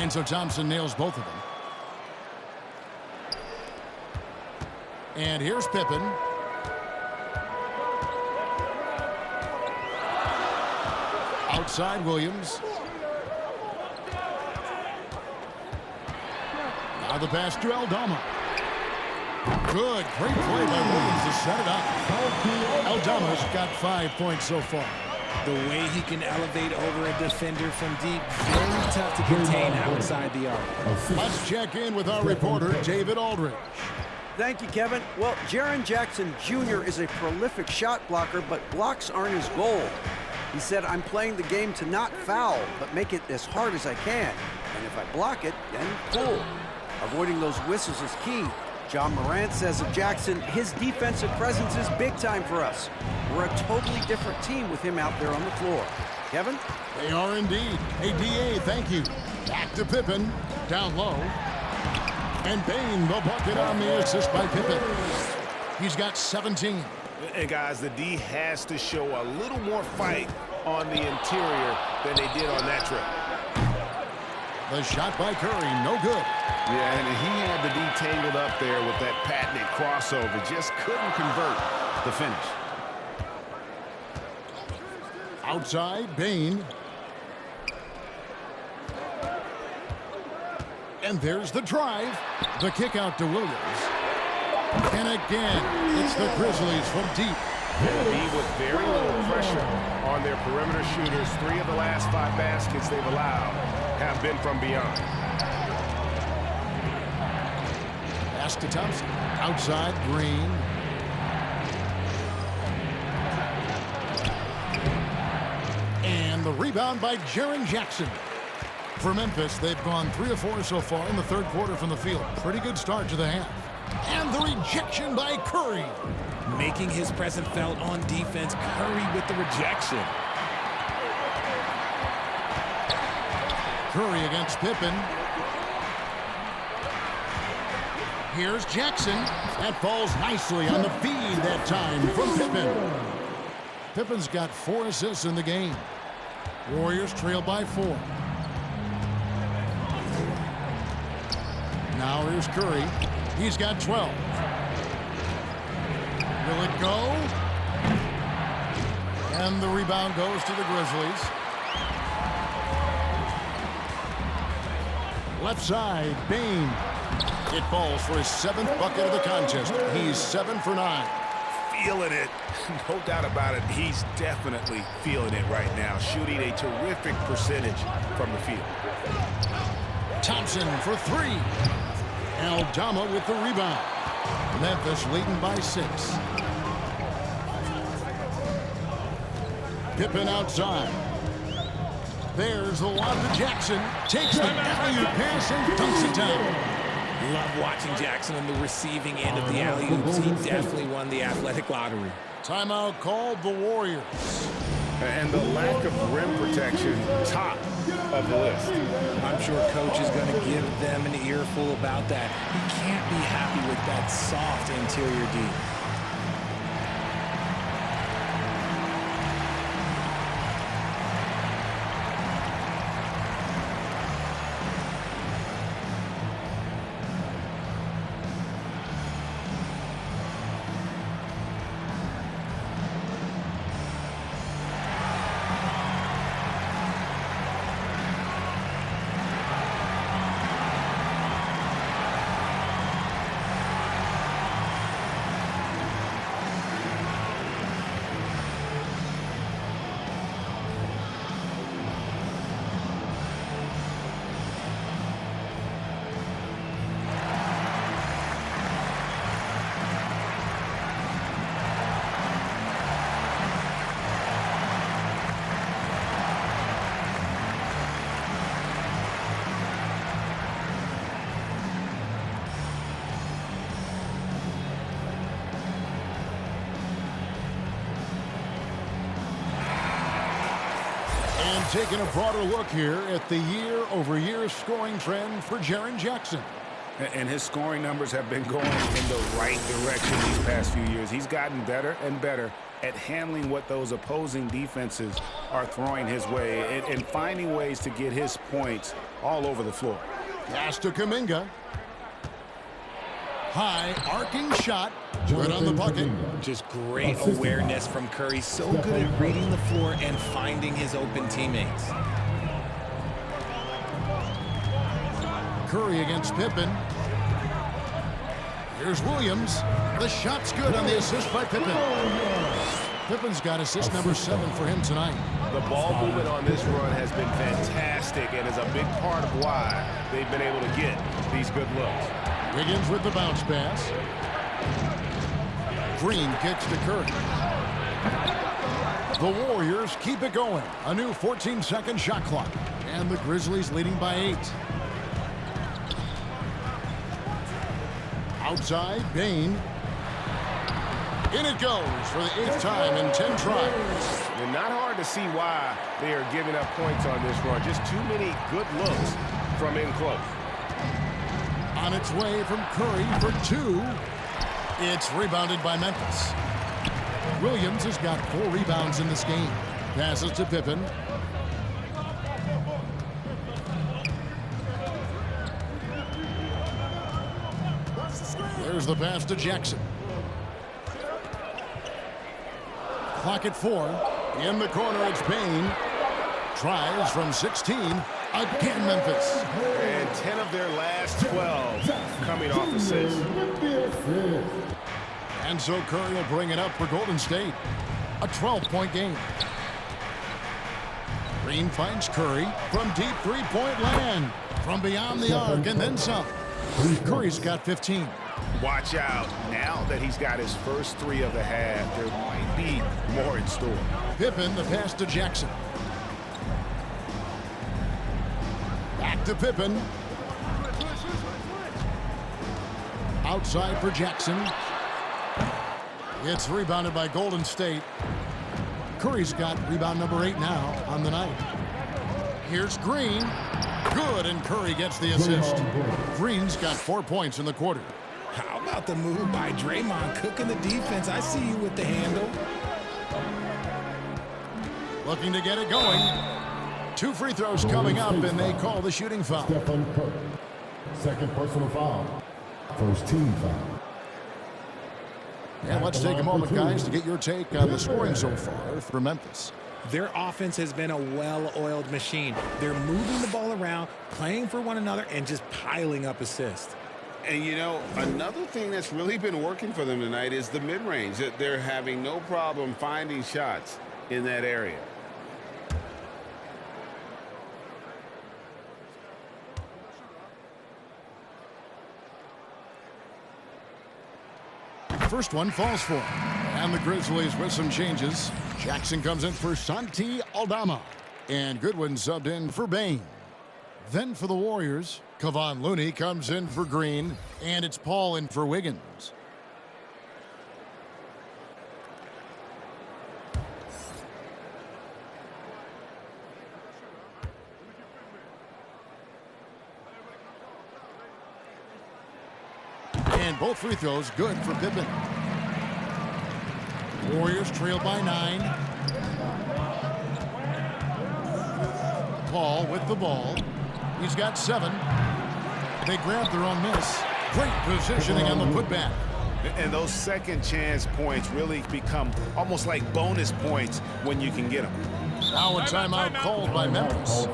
And so Thompson nails both of them. And here's Pippen. Outside Williams. Now the pass to Aldama. Good, great play by Williams to set it up. Aldama's got 5 points so far. The way he can elevate over a defender from deep, very tough to contain outside the arc. Let's check in with our reporter, David Aldridge. Thank you, Kevin. Well, Jaren Jackson Jr. is a prolific shot blocker, but blocks aren't his goal. He said, I'm playing the game to not foul, but make it as hard as I can. And if I block it, then pull. Avoiding those whistles is key. John Morant says of Jackson, his defensive presence is big time for us. We're a totally different team with him out there on the floor. Kevin? They are indeed. Hey, DA, thank you. Back to Pippen. Down low. And Bane, the bucket on the assist by Pippen. He's got 17. And guys, the D has to show a little more fight on the interior than they did on that trip. The shot by Curry, no good. Yeah, and he had the D tangled up there with that patented crossover. Just couldn't convert the finish. Outside, Bane. And there's the drive. The kick out to Williams. And again, it's the Grizzlies from deep. Be with very little pressure on their perimeter shooters. 3 of the last 5 baskets they've allowed have been from beyond. Pass to Thompson. Outside, Green. And the rebound by Jaren Jackson. For Memphis, they've gone 3 of 4 so far in the third quarter from the field. Pretty good start to the half. And the rejection by Curry. Making his presence felt on defense. Curry with the rejection. Curry against Pippen. Here's Jackson. That falls nicely on the feed that time from Pippen. Pippen's got 4 assists in the game. Warriors trail by 4. Now here's Curry. He's got 12. Will it go? And the rebound goes to the Grizzlies. Left side, Bain. It falls for his 7th bucket of the contest. He's 7 for 9. Feeling it. No doubt about it. He's definitely feeling it right now. Shooting a terrific percentage from the field. Thompson for 3. Aldama with the rebound. Memphis leading by 6. Pippen outside. There's the lob to Jackson. Takes the alley-oop pass and dunks it down. Love watching Jackson on the receiving end of the alley-oops. He definitely won the athletic lottery. Timeout called the Warriors. And the lack of rim protection, top of the list. I'm sure coach is going to give them an earful about that. He can't be happy with that soft interior D. Taking a broader look here at the year-over-year scoring trend for Jaren Jackson. And his scoring numbers have been going in the right direction these past few years. He's gotten better and better at handling what those opposing defenses are throwing his way and finding ways to get his points all over the floor. Pass to Kuminga. High arcing shot. Good on the bucket. Just great awareness from Curry. So good at reading the floor and finding his open teammates. Curry against Pippen. Here's Williams. The shot's good on the assist by Pippen. Pippen's got assist number 7 for him tonight. The ball movement on this run has been fantastic and is a big part of why they've been able to get these good looks. Wiggins with the bounce pass. Green kicks to Curry. The Warriors keep it going. A new 14-second shot clock. And the Grizzlies leading by 8. Outside, Bain. In it goes for the 8th time in 10 tries. And not hard to see why they are giving up points on this run. Just too many good looks from in close. On its way from Curry for 2. It's rebounded by Memphis. Williams has got 4 rebounds in this game. Passes to Pippen. There's the pass to Jackson. Clock at 4. In the corner, it's Bain. tries from 16. Again, Memphis. And 10 of their last 12 coming off assists. And so Curry will bring it up for Golden State. A 12-point game. Green finds Curry from deep three-point land. From beyond the arc and then some. Curry's got 15. Watch out. Now that he's got his first 3 of the half, there might be more in store. Pippen, the pass to Jackson. Back to Pippen. Outside for Jackson. It's rebounded by Golden State. Curry's got rebound number 8 now on the night. Here's Green. Good, and Curry gets the assist. Green's got 4 points in the quarter. How about the move by Draymond cooking the defense? I see you with the handle. Looking to get it going. 2 free throws coming up, and they call the shooting foul. Stephen Curry. Second personal foul. First team foul. And let's take a moment, guys, to get your take on the scoring so far for Memphis. Their offense has been a well-oiled machine. They're moving the ball around, playing for one another, and just piling up assists. And, you know, another thing that's really been working for them tonight is the mid-range. That they're having no problem finding shots in that area. First one falls for him. And the Grizzlies with some changes. Jackson comes in for Santi Aldama. And Goodwin subbed in for Bain. Then for the Warriors, Kevon Looney comes in for Green. And it's Paul in for Wiggins. And both free throws good for Pippen. Warriors trail by 9. Paul with the ball. He's got 7. They grab their own miss. Great positioning on the putback. And those second chance points really become almost like bonus points when you can get them. Now a timeout called by Memphis.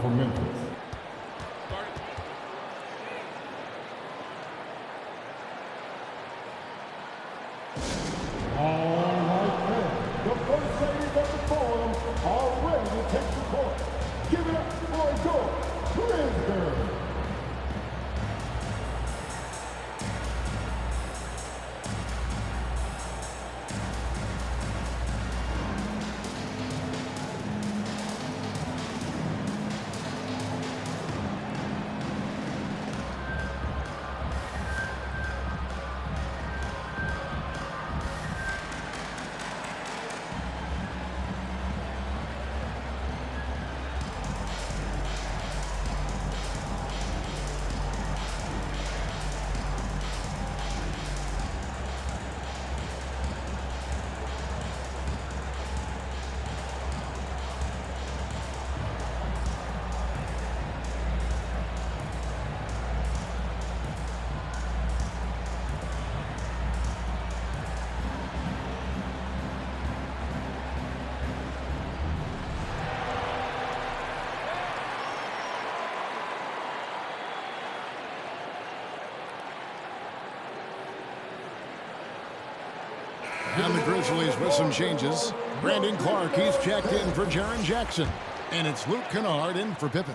And the Grizzlies with some changes. Brandon Clark, he's checked in for Jaren Jackson. And it's Luke Kennard in for Pippen.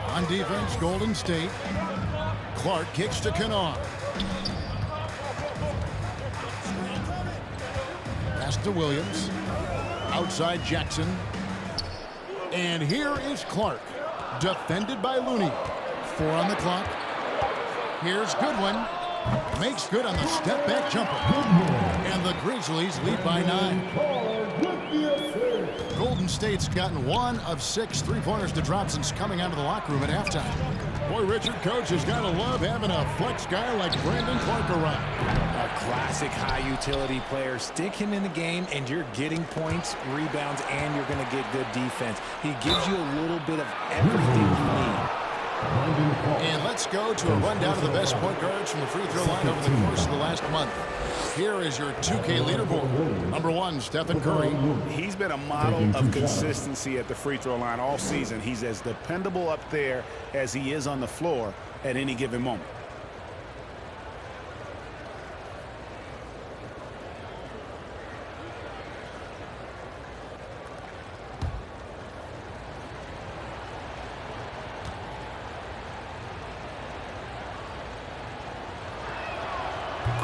On defense, Golden State. Clark kicks to Kennard. Pass to Williams. Outside Jackson. And here is Clark. Defended by Looney. 4 on the clock. Here's Goodwin. Makes good on the step-back jumper. And the Grizzlies lead by 9. Golden State's gotten 1 of 6 three-pointers to drop since coming out of the locker room at halftime. Boy, Richard, coach has got to love having a flex guy like Brandon Clark around. A classic high-utility player. Stick him in the game, and you're getting points, rebounds, and you're going to get good defense. He gives you a little bit of everything you need. And let's go to a rundown of the best point guards from the free throw line over the course of the last month. Here is your 2K leaderboard. Number 1, Stephen Curry. He's been a model of consistency at the free throw line all season. He's as dependable up there as he is on the floor at any given moment.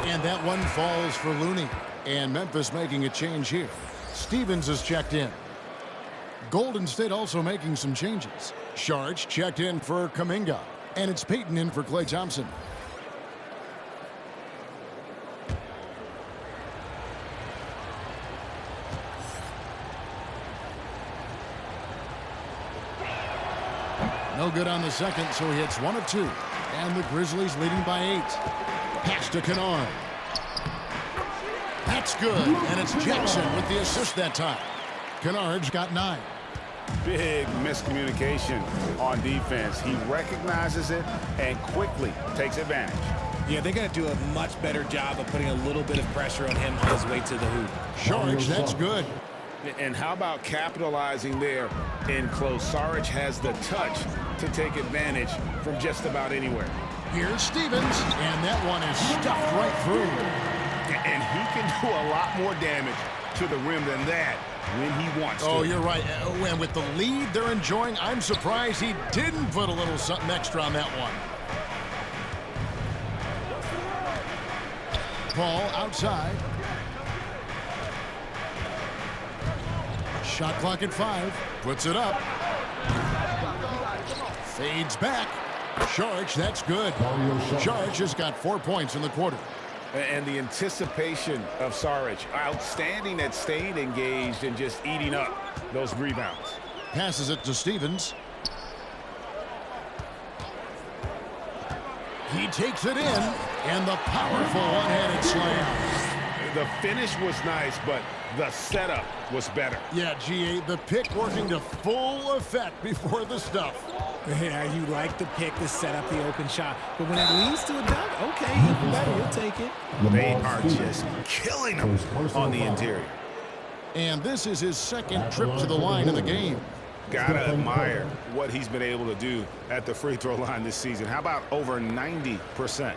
And that one falls for Looney. And Memphis making a change here. Stevens is checked in. Golden State also making some changes. Sharge checked in for Kuminga. And it's Payton in for Klay Thompson. No good on the second, so he hits 1 of 2. And the Grizzlies leading by 8. Pass to Kennard. That's good, and it's Jackson with the assist that time. Kennard's got 9. Big miscommunication on defense. He recognizes it and quickly takes advantage. Yeah, they're going to do a much better job of putting a little bit of pressure on him on his way to the hoop. Sharge, that's good. And how about capitalizing there in close? Saric has the touch to take advantage from just about anywhere. Here's Stevens, and that one is stuffed right through. And he can do a lot more damage to the rim than that when he wants to. Oh, you're right. And with the lead they're enjoying, I'm surprised he didn't put a little something extra on that one. Paul outside. Shot clock at 5. Puts it up. Fades back. Sharge, that's good. Sharge has got 4 points in the quarter. And the anticipation of Saric, outstanding at staying engaged and just eating up those rebounds. Passes it to Stevens. He takes it in, and the powerful one-handed slam. The finish was nice, but the setup was better. Yeah, GA, the pick working to full effect before the stuff. Yeah, you like the pick to set up the open shot. But when it leads to a dunk, okay, even better, you'll take it. They are just killing them on the interior. And this is his second trip to the line in the game. Gotta admire what he's been able to do at the free throw line this season. How about over 90%?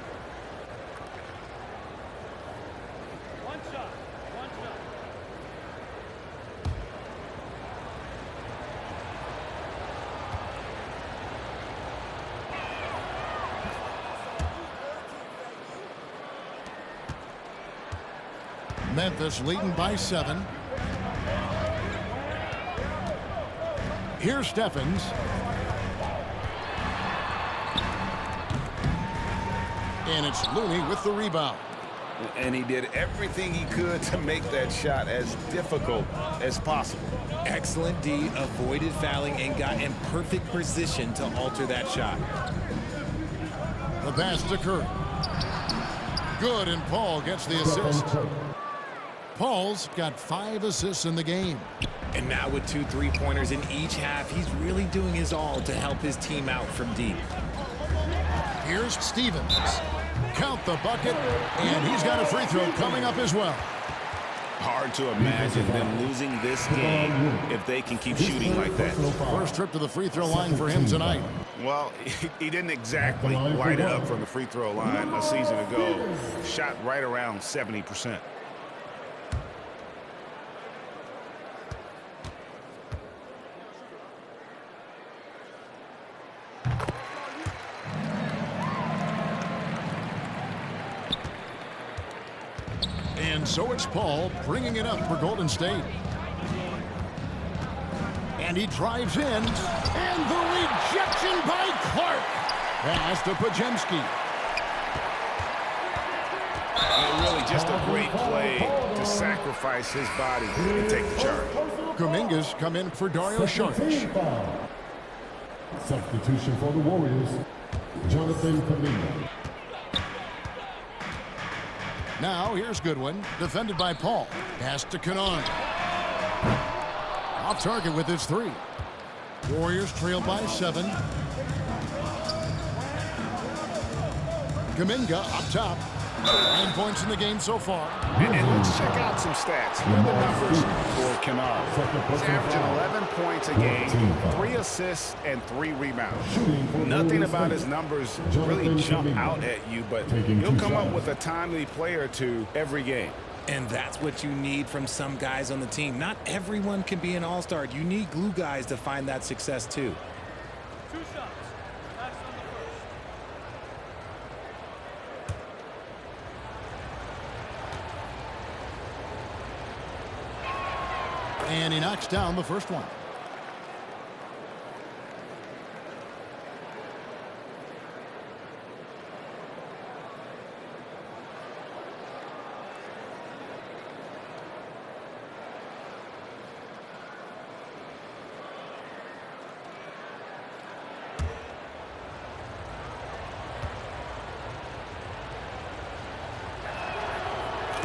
Memphis leading by 7. Here's Stephens. And it's Looney with the rebound. And he did everything he could to make that shot as difficult as possible. Excellent D, avoided fouling and got in perfect position to alter that shot. The pass to Curry. Good, and Paul gets the assist. Paul's got 5 assists in the game. And now with 2 3-pointers in each half, he's really doing his all to help his team out from deep. Here's Stevens. Count the bucket, and he's got a free throw coming up as well. Hard to imagine them losing this game if they can keep shooting like that. First trip to the free throw line for him tonight. Well, he didn't exactly light it up from the free throw line a season ago. Shot right around 70%. And so it's Paul bringing it up for Golden State. And he drives in. And the rejection by Clark. Pass to Pajemski. And really just a great play to sacrifice his body and take the charge. Kuminga's come in for Dario Saric. Substitution for the Warriors, Jonathan Kuminga. Now here's Goodwin, defended by Paul. Pass to Kennard. Off target with his 3. Warriors trail by 7. Kuminga up top. 9 points in the game so far. And let's check out some stats. Here are the numbers for Kennard. He's averaging 11 points a game, 3 assists, and 3 rebounds. Nothing about his numbers really jump out at you, but he'll come up with a timely play or two every game. And that's what you need from some guys on the team. Not everyone can be an all-star. You need glue guys to find that success too. 2 shots. Last on the first. And he knocks down the first one.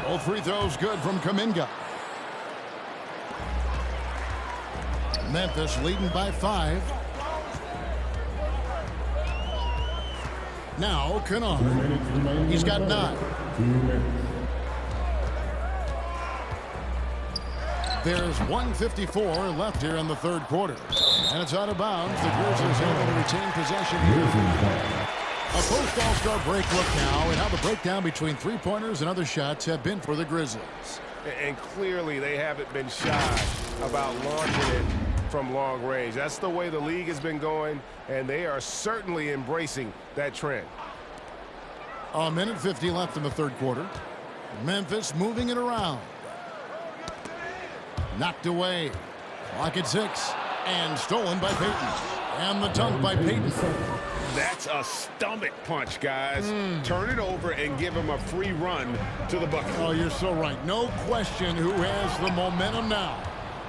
Both free throws good from Kuminga. Memphis leading by 5. Now Kennard. He's got 9. There's 1:54 left here in the third quarter. And it's out of bounds. The Grizzlies able to retain possession here. A post-All-Star break look now at how the breakdown between three-pointers and other shots have been for the Grizzlies. And clearly they haven't been shy about launching it from long range. That's the way the league has been going, and they are certainly embracing that trend. 1:50 left in the third quarter. Memphis moving it around. Knocked away. Clock at 6. And stolen by Payton. And the dunk by Payton. That's a stomach punch, guys. Turn it over and give him a free run to the bucket. Oh, you're so right. No question who has the momentum now.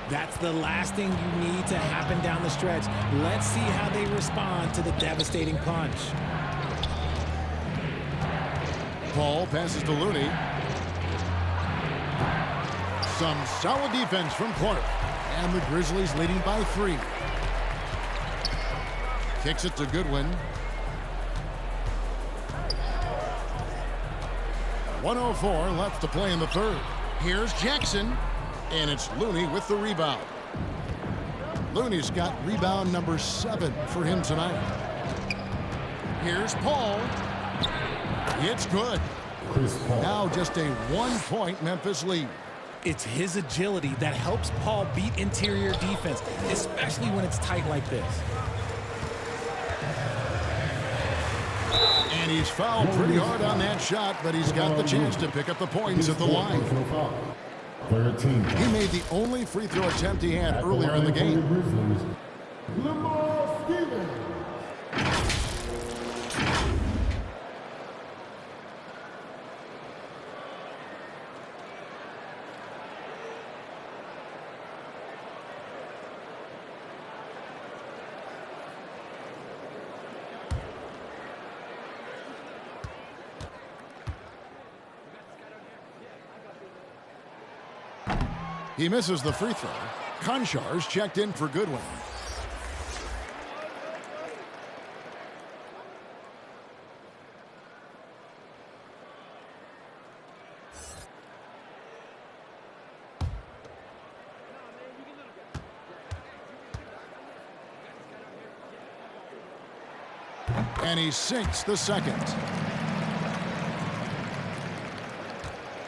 That's the last thing you need to happen down the stretch. Let's see how they respond to the devastating punch. Paul passes to Looney. Some solid defense from Clark. And the Grizzlies leading by 3. Kicks it to Goodwin. 1:04 left to play in the third. Here's Jackson. And it's Looney with the rebound. Looney's got rebound number 7 for him tonight. Here's Paul. It's good. Now just a 1-point Memphis lead. It's his agility that helps Paul beat interior defense, especially when it's tight like this. And he's fouled pretty hard on that shot, but he's got the chance to pick up the points at the line. He made the only free throw attempt he had earlier in the game. He misses the free throw. Konchar's checked in for Goodwin. And he sinks the second.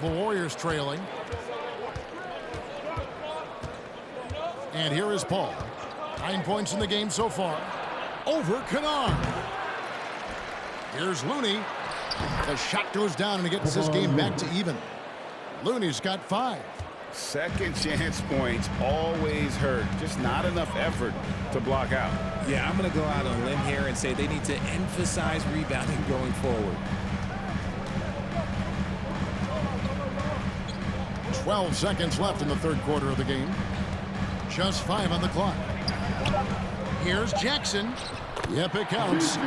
The Warriors trailing. And here is Paul. 9 points in the game so far. Over Kennard. Here's Looney. The shot goes down and it gets this game back to even. Looney's got 5. Second chance points always hurt. Just not enough effort to block out. Yeah, I'm going to go out on a limb here and say they need to emphasize rebounding going forward. 12 seconds left in the third quarter of the game. Just 5 on the clock. Here's Jackson. Yep, it counts.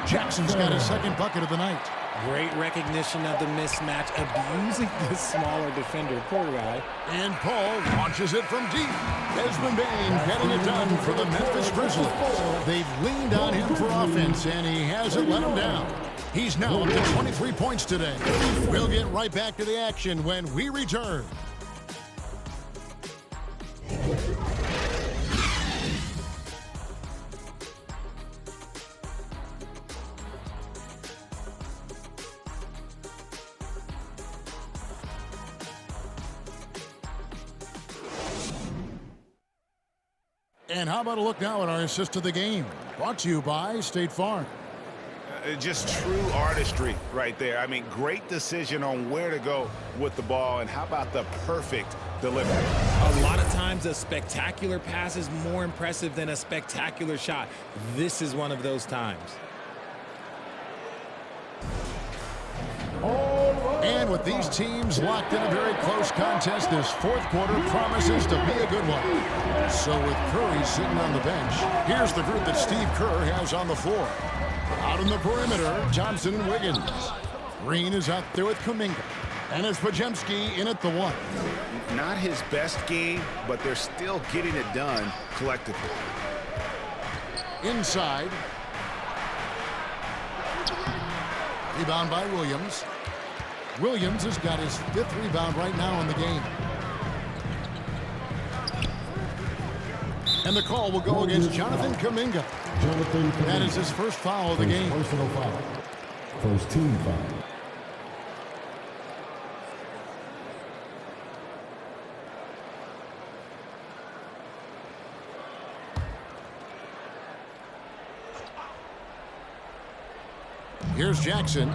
Jackson's got his second bucket of the night. Great recognition of the mismatch, abusing the smaller defender. Poor guy. And Paul launches it from deep. Desmond Bane getting it done for the Memphis Grizzlies. They've leaned on him for offense, and he hasn't let him down. He's now up to 23 points today. We'll get right back to the action when we return. And how about a look now at our assist of the game? Brought to you by State Farm. Just true artistry right there. I mean, great decision on where to go with the ball, and how about the perfect delivery? A lot of times a spectacular pass is more impressive than a spectacular shot. This is one of those times. And with these teams locked in a very close contest, this fourth quarter promises to be a good one. So with Curry sitting on the bench, here's the group that Steve Kerr has on the floor. Out on the perimeter, Johnson and Wiggins. Green is out there with Kuminga. And it's Podziemski in at the one. Not his best game, but they're still getting it done collectively. Inside. Rebound by Williams. Williams has got his 5th rebound right now in the game. And the call will go against Jonathan Kuminga. That is his first foul of the game. Personal foul. First team foul. Here's Jackson.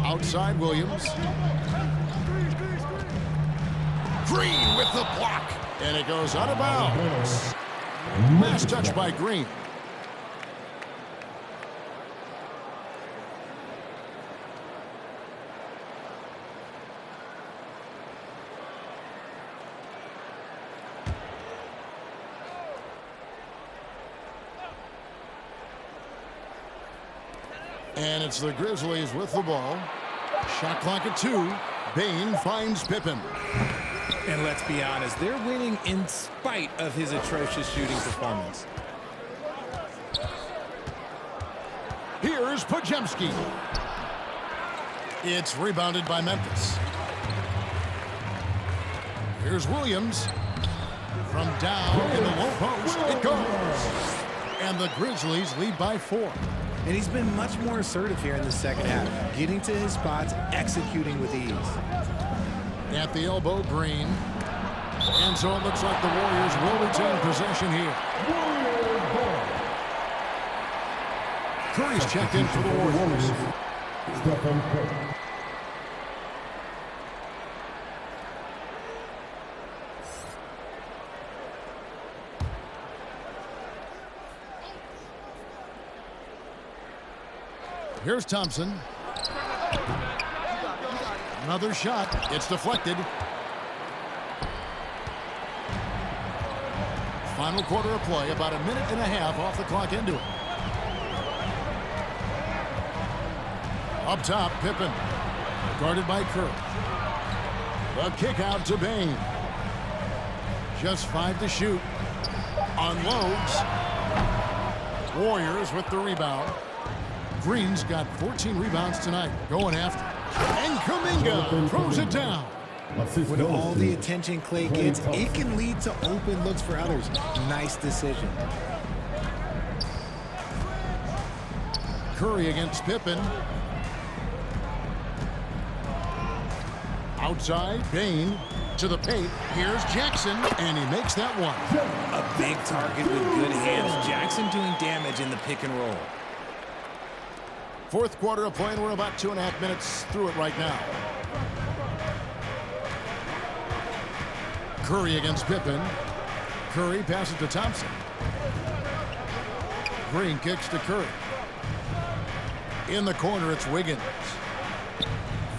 Outside Williams. Green with the block. And it goes out of bounds. Last touch by Green. And it's the Grizzlies with the ball. Shot clock at 2. Bane finds Pippen. And let's be honest, they're winning in spite of his atrocious shooting performance. Here's Podziemski. It's rebounded by Memphis. Here's Williams. From down in the low post, it goes. And the Grizzlies lead by 4. And he's been much more assertive here in the second half, getting to his spots, executing with ease. At the elbow, Green. And so it looks like the Warriors will retain possession here. Curry's checked in for the Warriors. Stephen Curry. Here's Thompson. Another shot. It's deflected. Final quarter of play, about a minute and a half off the clock into it. Up top, Pippen. Guarded by Kerr. The kick out to Bane. Just 5 to shoot. Unloads. Warriors with the rebound. Green's got 14 rebounds tonight. Going after. And Kuminga throws it down. With all the attention Clay gets, it can lead to open looks for others. Nice decision. Curry against Pippen. Outside, Bane to the paint. Here's Jackson, and he makes that one. A big target with good hands. Jackson doing damage in the pick and roll. Fourth quarter of play, and we're about 2.5 minutes through it right now. Curry against Pippen. Curry passes to Thompson. Green kicks to Curry. In the corner, it's Wiggins.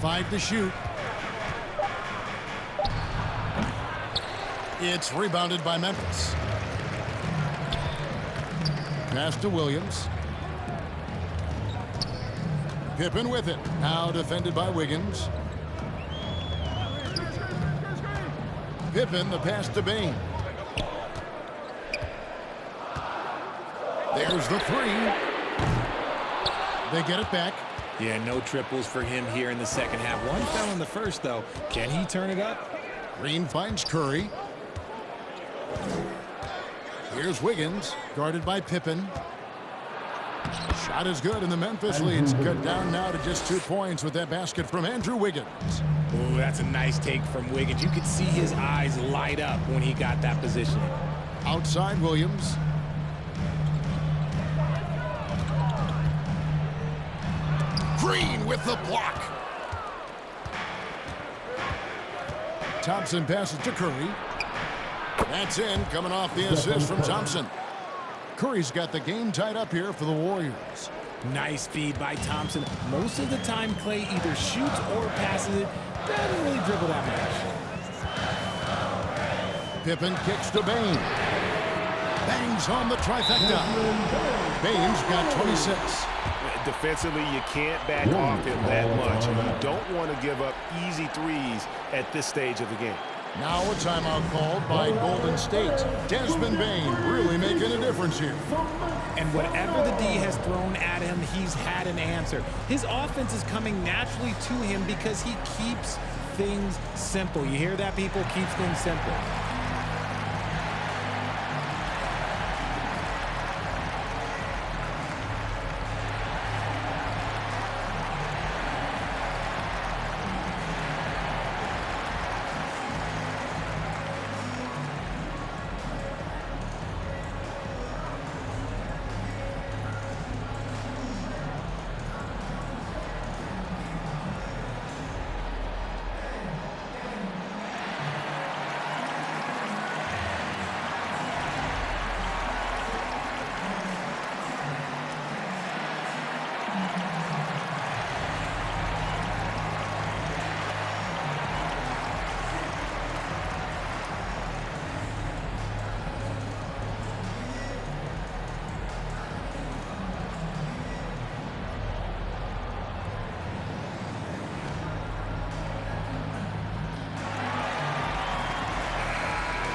5 to shoot. It's rebounded by Memphis. Pass to Williams. Pippen with it. Now defended by Wiggins. Pippen, the pass to Bane. There's the three. They get it back. Yeah, no triples for him here in the second half. One fell in the first, though. Can he turn it up? Green finds Curry. Here's Wiggins, guarded by Pippen. Shot is good, and the Memphis lead's cut down now to just 2 points with that basket from Andrew Wiggins. Ooh, that's a nice take from Wiggins. You could see his eyes light up when he got that positioning. Outside Williams. Green with the block. Thompson passes to Curry. That's in, coming off the assist from Thompson. Curry's got the game tied up here for the Warriors. Nice feed by Thompson. Most of the time, Clay either shoots or passes it. Doesn't really dribble that much. Pippen kicks to Bain. Bangs home the trifecta. Bain's got 26. Defensively, you can't back off him that much. And you don't want to give up easy threes at this stage of the game. Now a timeout called by Golden State. Desmond Bain really making a difference here. And whatever the D has thrown at him, he's had an answer. His offense is coming naturally to him because he keeps things simple. You hear that, people? Keeps things simple.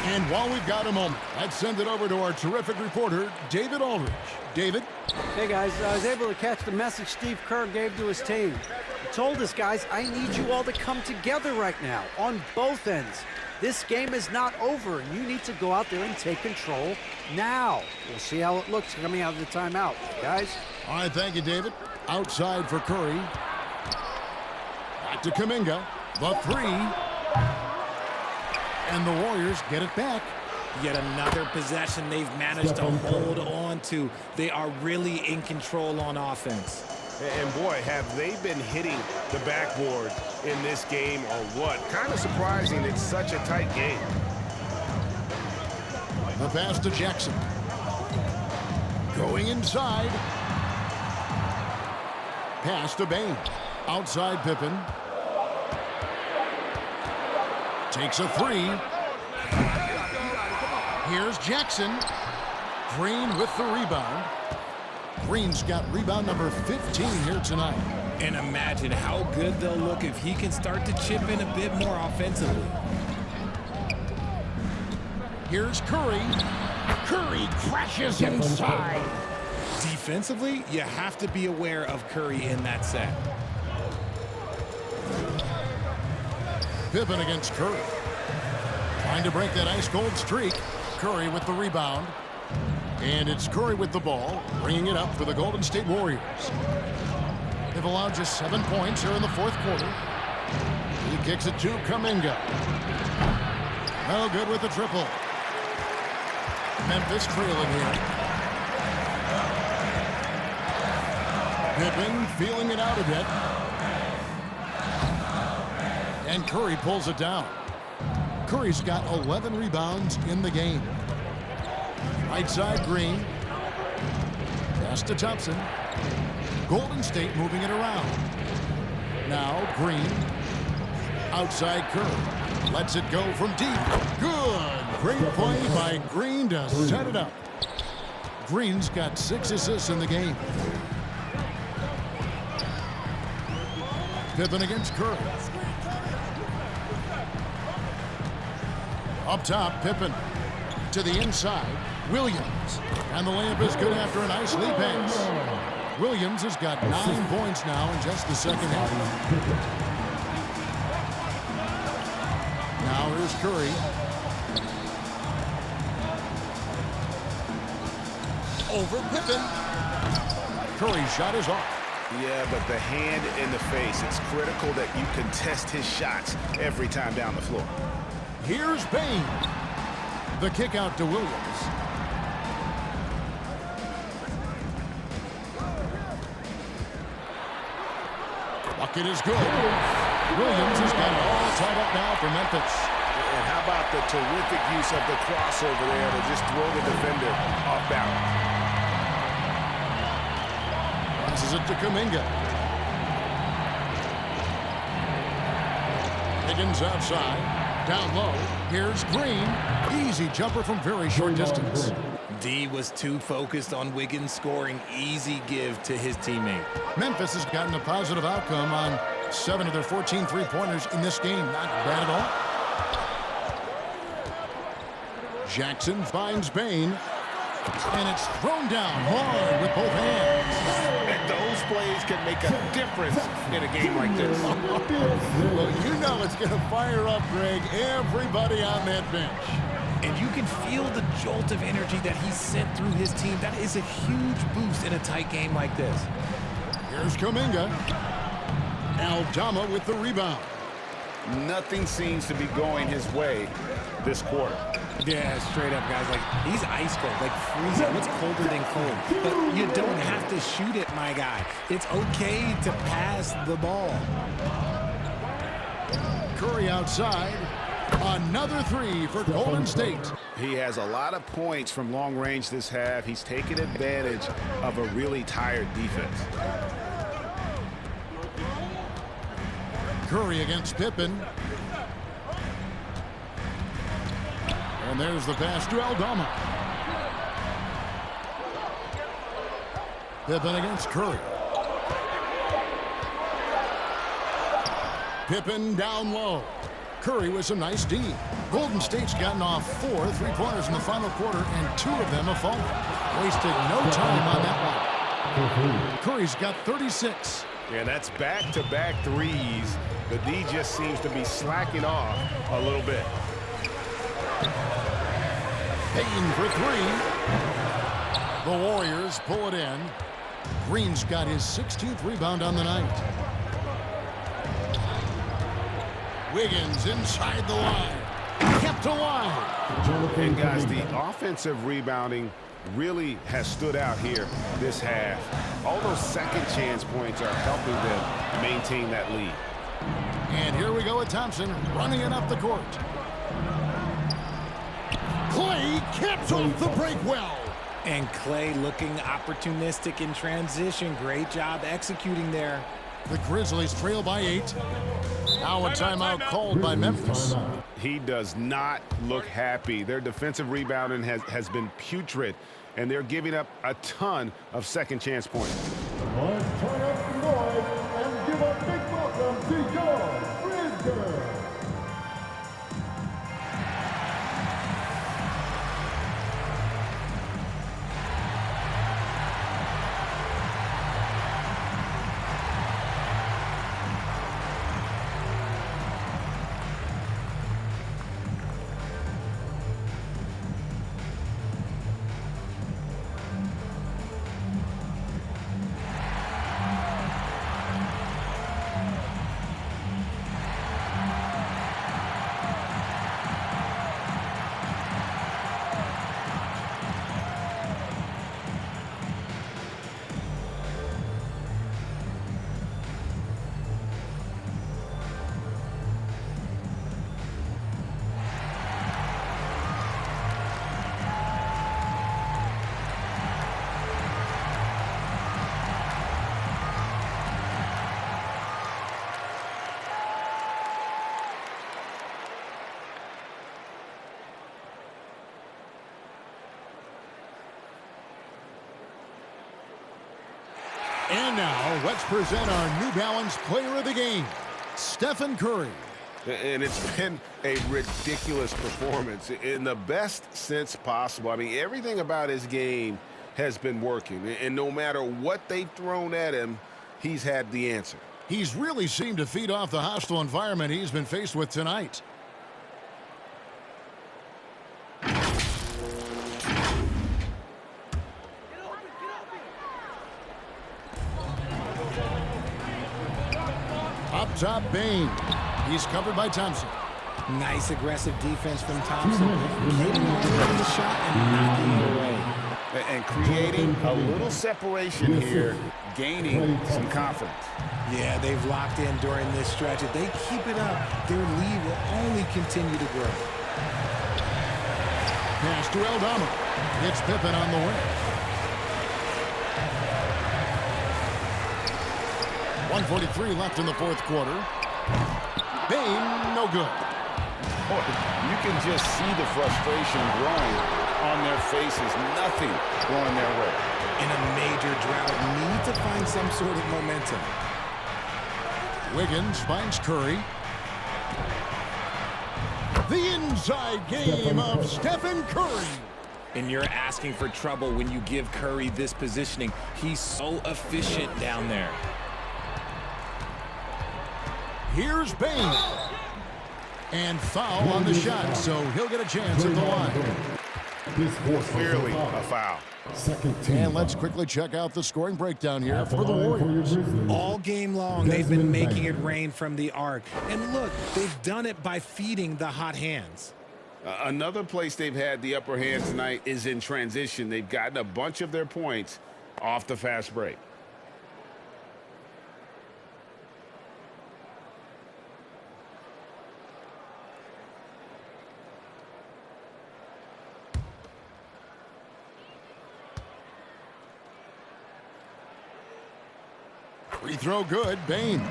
And while we've got a moment, let's send it over to our terrific reporter, David Aldridge. David? Hey, guys. I was able to catch the message Steve Kerr gave to his team. He told us, guys, I need you all to come together right now on both ends. This game is not over, and you need to go out there and take control now. We'll see how it looks coming out of the timeout. Guys? All right, thank you, David. Outside for Curry. Back to Kuminga. The three. And the Warriors get it back. Yet another possession they've managed to hold on to. They are really in control on offense. And boy, have they been hitting the backboard in this game or what? Kind of surprising it's such a tight game. The pass to Jackson. Going inside. Pass to Bain. Outside Pippen. Takes a three. Here's Jackson. Green with the rebound. Green's got rebound number 15 here tonight. And imagine how good they'll look if he can start to chip in a bit more offensively. Here's Curry. Curry crashes inside. Defensively, you have to be aware of Curry in that set. Pippen against Curry. Trying to break that ice-cold streak. Curry with the rebound. And it's Curry with the ball, bringing it up for the Golden State Warriors. They've allowed just 7 points here in the fourth quarter. He kicks it to Kuminga. No good with the triple. Memphis trailing here. Pippen feeling it out a bit. And Curry pulls it down. Curry's got 11 rebounds in the game. Right side, Green. Pass to Thompson. Golden State moving it around. Now Green. Outside Curry. Lets it go from deep. Good. Great play by Green to set it up. Green's got 6 assists in the game. Pippen against Curry. Up top, Pippen to the inside. Williams. And the layup is good after a nice lead pass. Williams has got 9 points now in just the second half. Now here's Curry. Over Pippen. Curry's shot is off. Yeah, but the hand in the face, it's critical that you contest his shots every time down the floor. Here's Bain. The kick out to Williams. Bucket is good. Williams has got it all tied up now for Memphis. And how about the terrific use of the crossover there to just throw the defender off balance. Passes it to Kuminga. Higgins outside. Down low. Here's Green. Easy jumper from very short distance. D was too focused on Wiggins scoring. Easy give to his teammate. Memphis has gotten a positive outcome on 7 of their 14 three-pointers in this game. Not bad at all. Jackson finds Bain. And it's thrown down hard with both hands. And those plays can make a difference in a game like this. Well, you know it's going to fire up, Greg, everybody on that bench. And you can feel the jolt of energy that he sent through his team. That is a huge boost in a tight game like this. Here's Kuminga. Aldama with the rebound. Nothing seems to be going his way this quarter. Yeah, straight up, guys. Like, he's ice cold, like freezing. What's colder than cold? But you don't have to shoot it, my guy. It's okay to pass the ball. Curry outside. Another three for Golden State. He has a lot of points from long range this half. He's taken advantage of a really tired defense. Curry against Pippen. And there's the pass to Aldama. Pippen against Curry. Pippen down low. Curry with some nice D. Golden State's gotten off 4 three-pointers in the final quarter, and 2 of them have fallen. Wasted no time on that one. Curry's got 36. Yeah, that's back-to-back threes. The D just seems to be slacking off a little bit. Payton for 3. The Warriors pull it in. Green's got his 16th rebound on the night. Wiggins inside the line. Kept alive. And guys, the offensive rebounding really has stood out here this half. All those second chance points are helping them maintain that lead. And here we go with Thompson running it up the court. Clay caps off the break well. And Clay looking opportunistic in transition. Great job executing there. The Grizzlies trail by 8. Now a timeout called by Memphis. He does not look happy. Their defensive rebounding has been putrid, and they're giving up a ton of second chance points. Let's turn up the noise and give a big welcome to your Grizzlies. And now, let's present our New Balance player of the game, Stephen Curry. And it's been a ridiculous performance in the best sense possible. I mean, everything about his game has been working. And no matter what they've thrown at him, he's had the answer. He's really seemed to feed off the hostile environment he's been faced with tonight. Up top, Bain. He's covered by Thompson. Nice aggressive defense from Thompson. Getting on the shot and knocking it away. And creating a little separation here, gaining some confidence. Yeah, they've locked in during this stretch. If they keep it up, their lead will only continue to grow. Pass to Aldama. It's Pippen on the wing. 1:43 left in the fourth quarter. Bain, no good. Boy, you can just see the frustration growing on their faces. Nothing going their way. In a major drought, need to find some sort of momentum. Wiggins finds Curry. The inside game of Stephen Curry. And you're asking for trouble when you give Curry this positioning. He's so efficient down there. Here's Bain. And foul on the shot, so he'll get a chance at the line. Clearly a foul. And let's quickly check out the scoring breakdown here for the Warriors. All game long, they've been making it rain from the arc. And look, they've done it by feeding the hot hands. Another place they've had the upper hand tonight is in transition. They've gotten a bunch of their points off the fast break. Free throw good, Bain.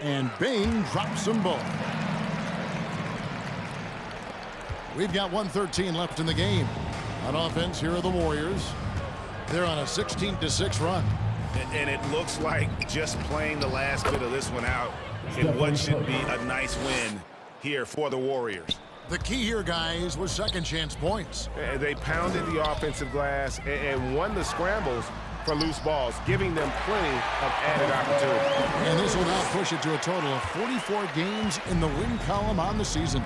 And Bain drops them both. We've got 1:13 left in the game. On offense, here are the Warriors. They're on a 16-6 run. And it looks like just playing the last bit of this one out in what should be a nice win here for the Warriors. The key here, guys, was second chance points. They pounded the offensive glass and won the scrambles for loose balls, giving them plenty of added opportunity. And this will now push it to a total of 44 games in the win column on the season.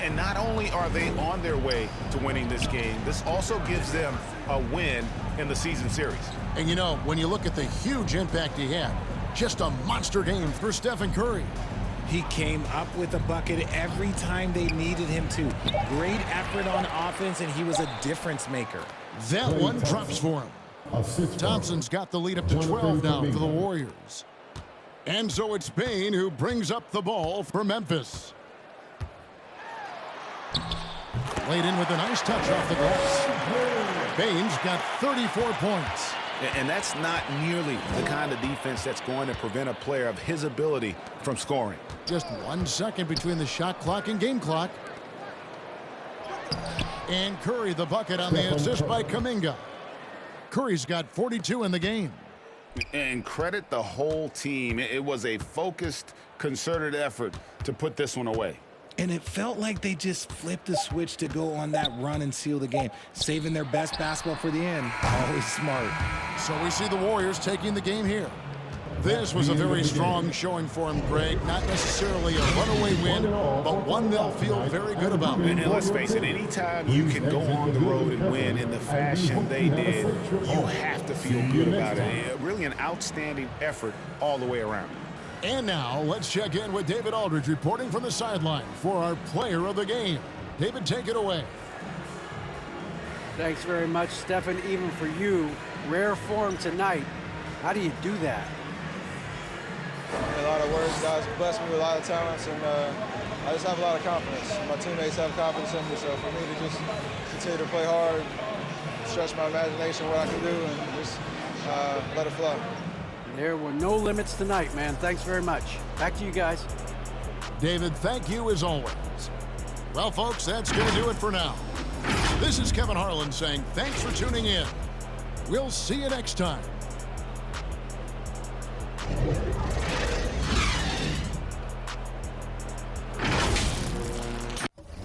And not only are they on their way to winning this game, this also gives them a win in the season series. And you know, when you look at the huge impact he had, just a monster game for Stephen Curry. He came up with a bucket every time they needed him to. Great effort on offense, and he was a difference maker. That one drops for him. Thompson's got the lead up to 12 now for the Warriors. And so it's Bain who brings up the ball for Memphis. Laid in with a nice touch off the glass. Bain's got 34 points. And that's not nearly the kind of defense that's going to prevent a player of his ability from scoring. Just 1 second between the shot clock and game clock. And Curry the bucket on the assist by Kuminga. Curry's got 42 in the game. And credit the whole team. It was a focused, concerted effort to put this one away. And it felt like they just flipped the switch to go on that run and seal the game, saving their best basketball for the end. Always smart. So we see the Warriors taking the game here. This was a very strong showing for him, Greg. Not necessarily a runaway win, but one they'll feel very good about. And let's face it, anytime you can go on the road and win in the fashion they did, you have to feel good about it. Really an outstanding effort all the way around. And now, let's check in with David Aldridge reporting from the sideline for our player of the game. David, take it away. Thanks very much, Stephen. Even for you, rare form tonight. How do you do that? A lot of words. God's blessed me with a lot of talents, and I just have a lot of confidence. My teammates have confidence in me, so for me to just continue to play hard, stretch my imagination, what I can do, and just let it flow. There were no limits tonight, man. Thanks very much. Back to you guys. David, thank you as always. Well, folks, that's going to do it for now. This is Kevin Harlan saying thanks for tuning in. We'll see you next time.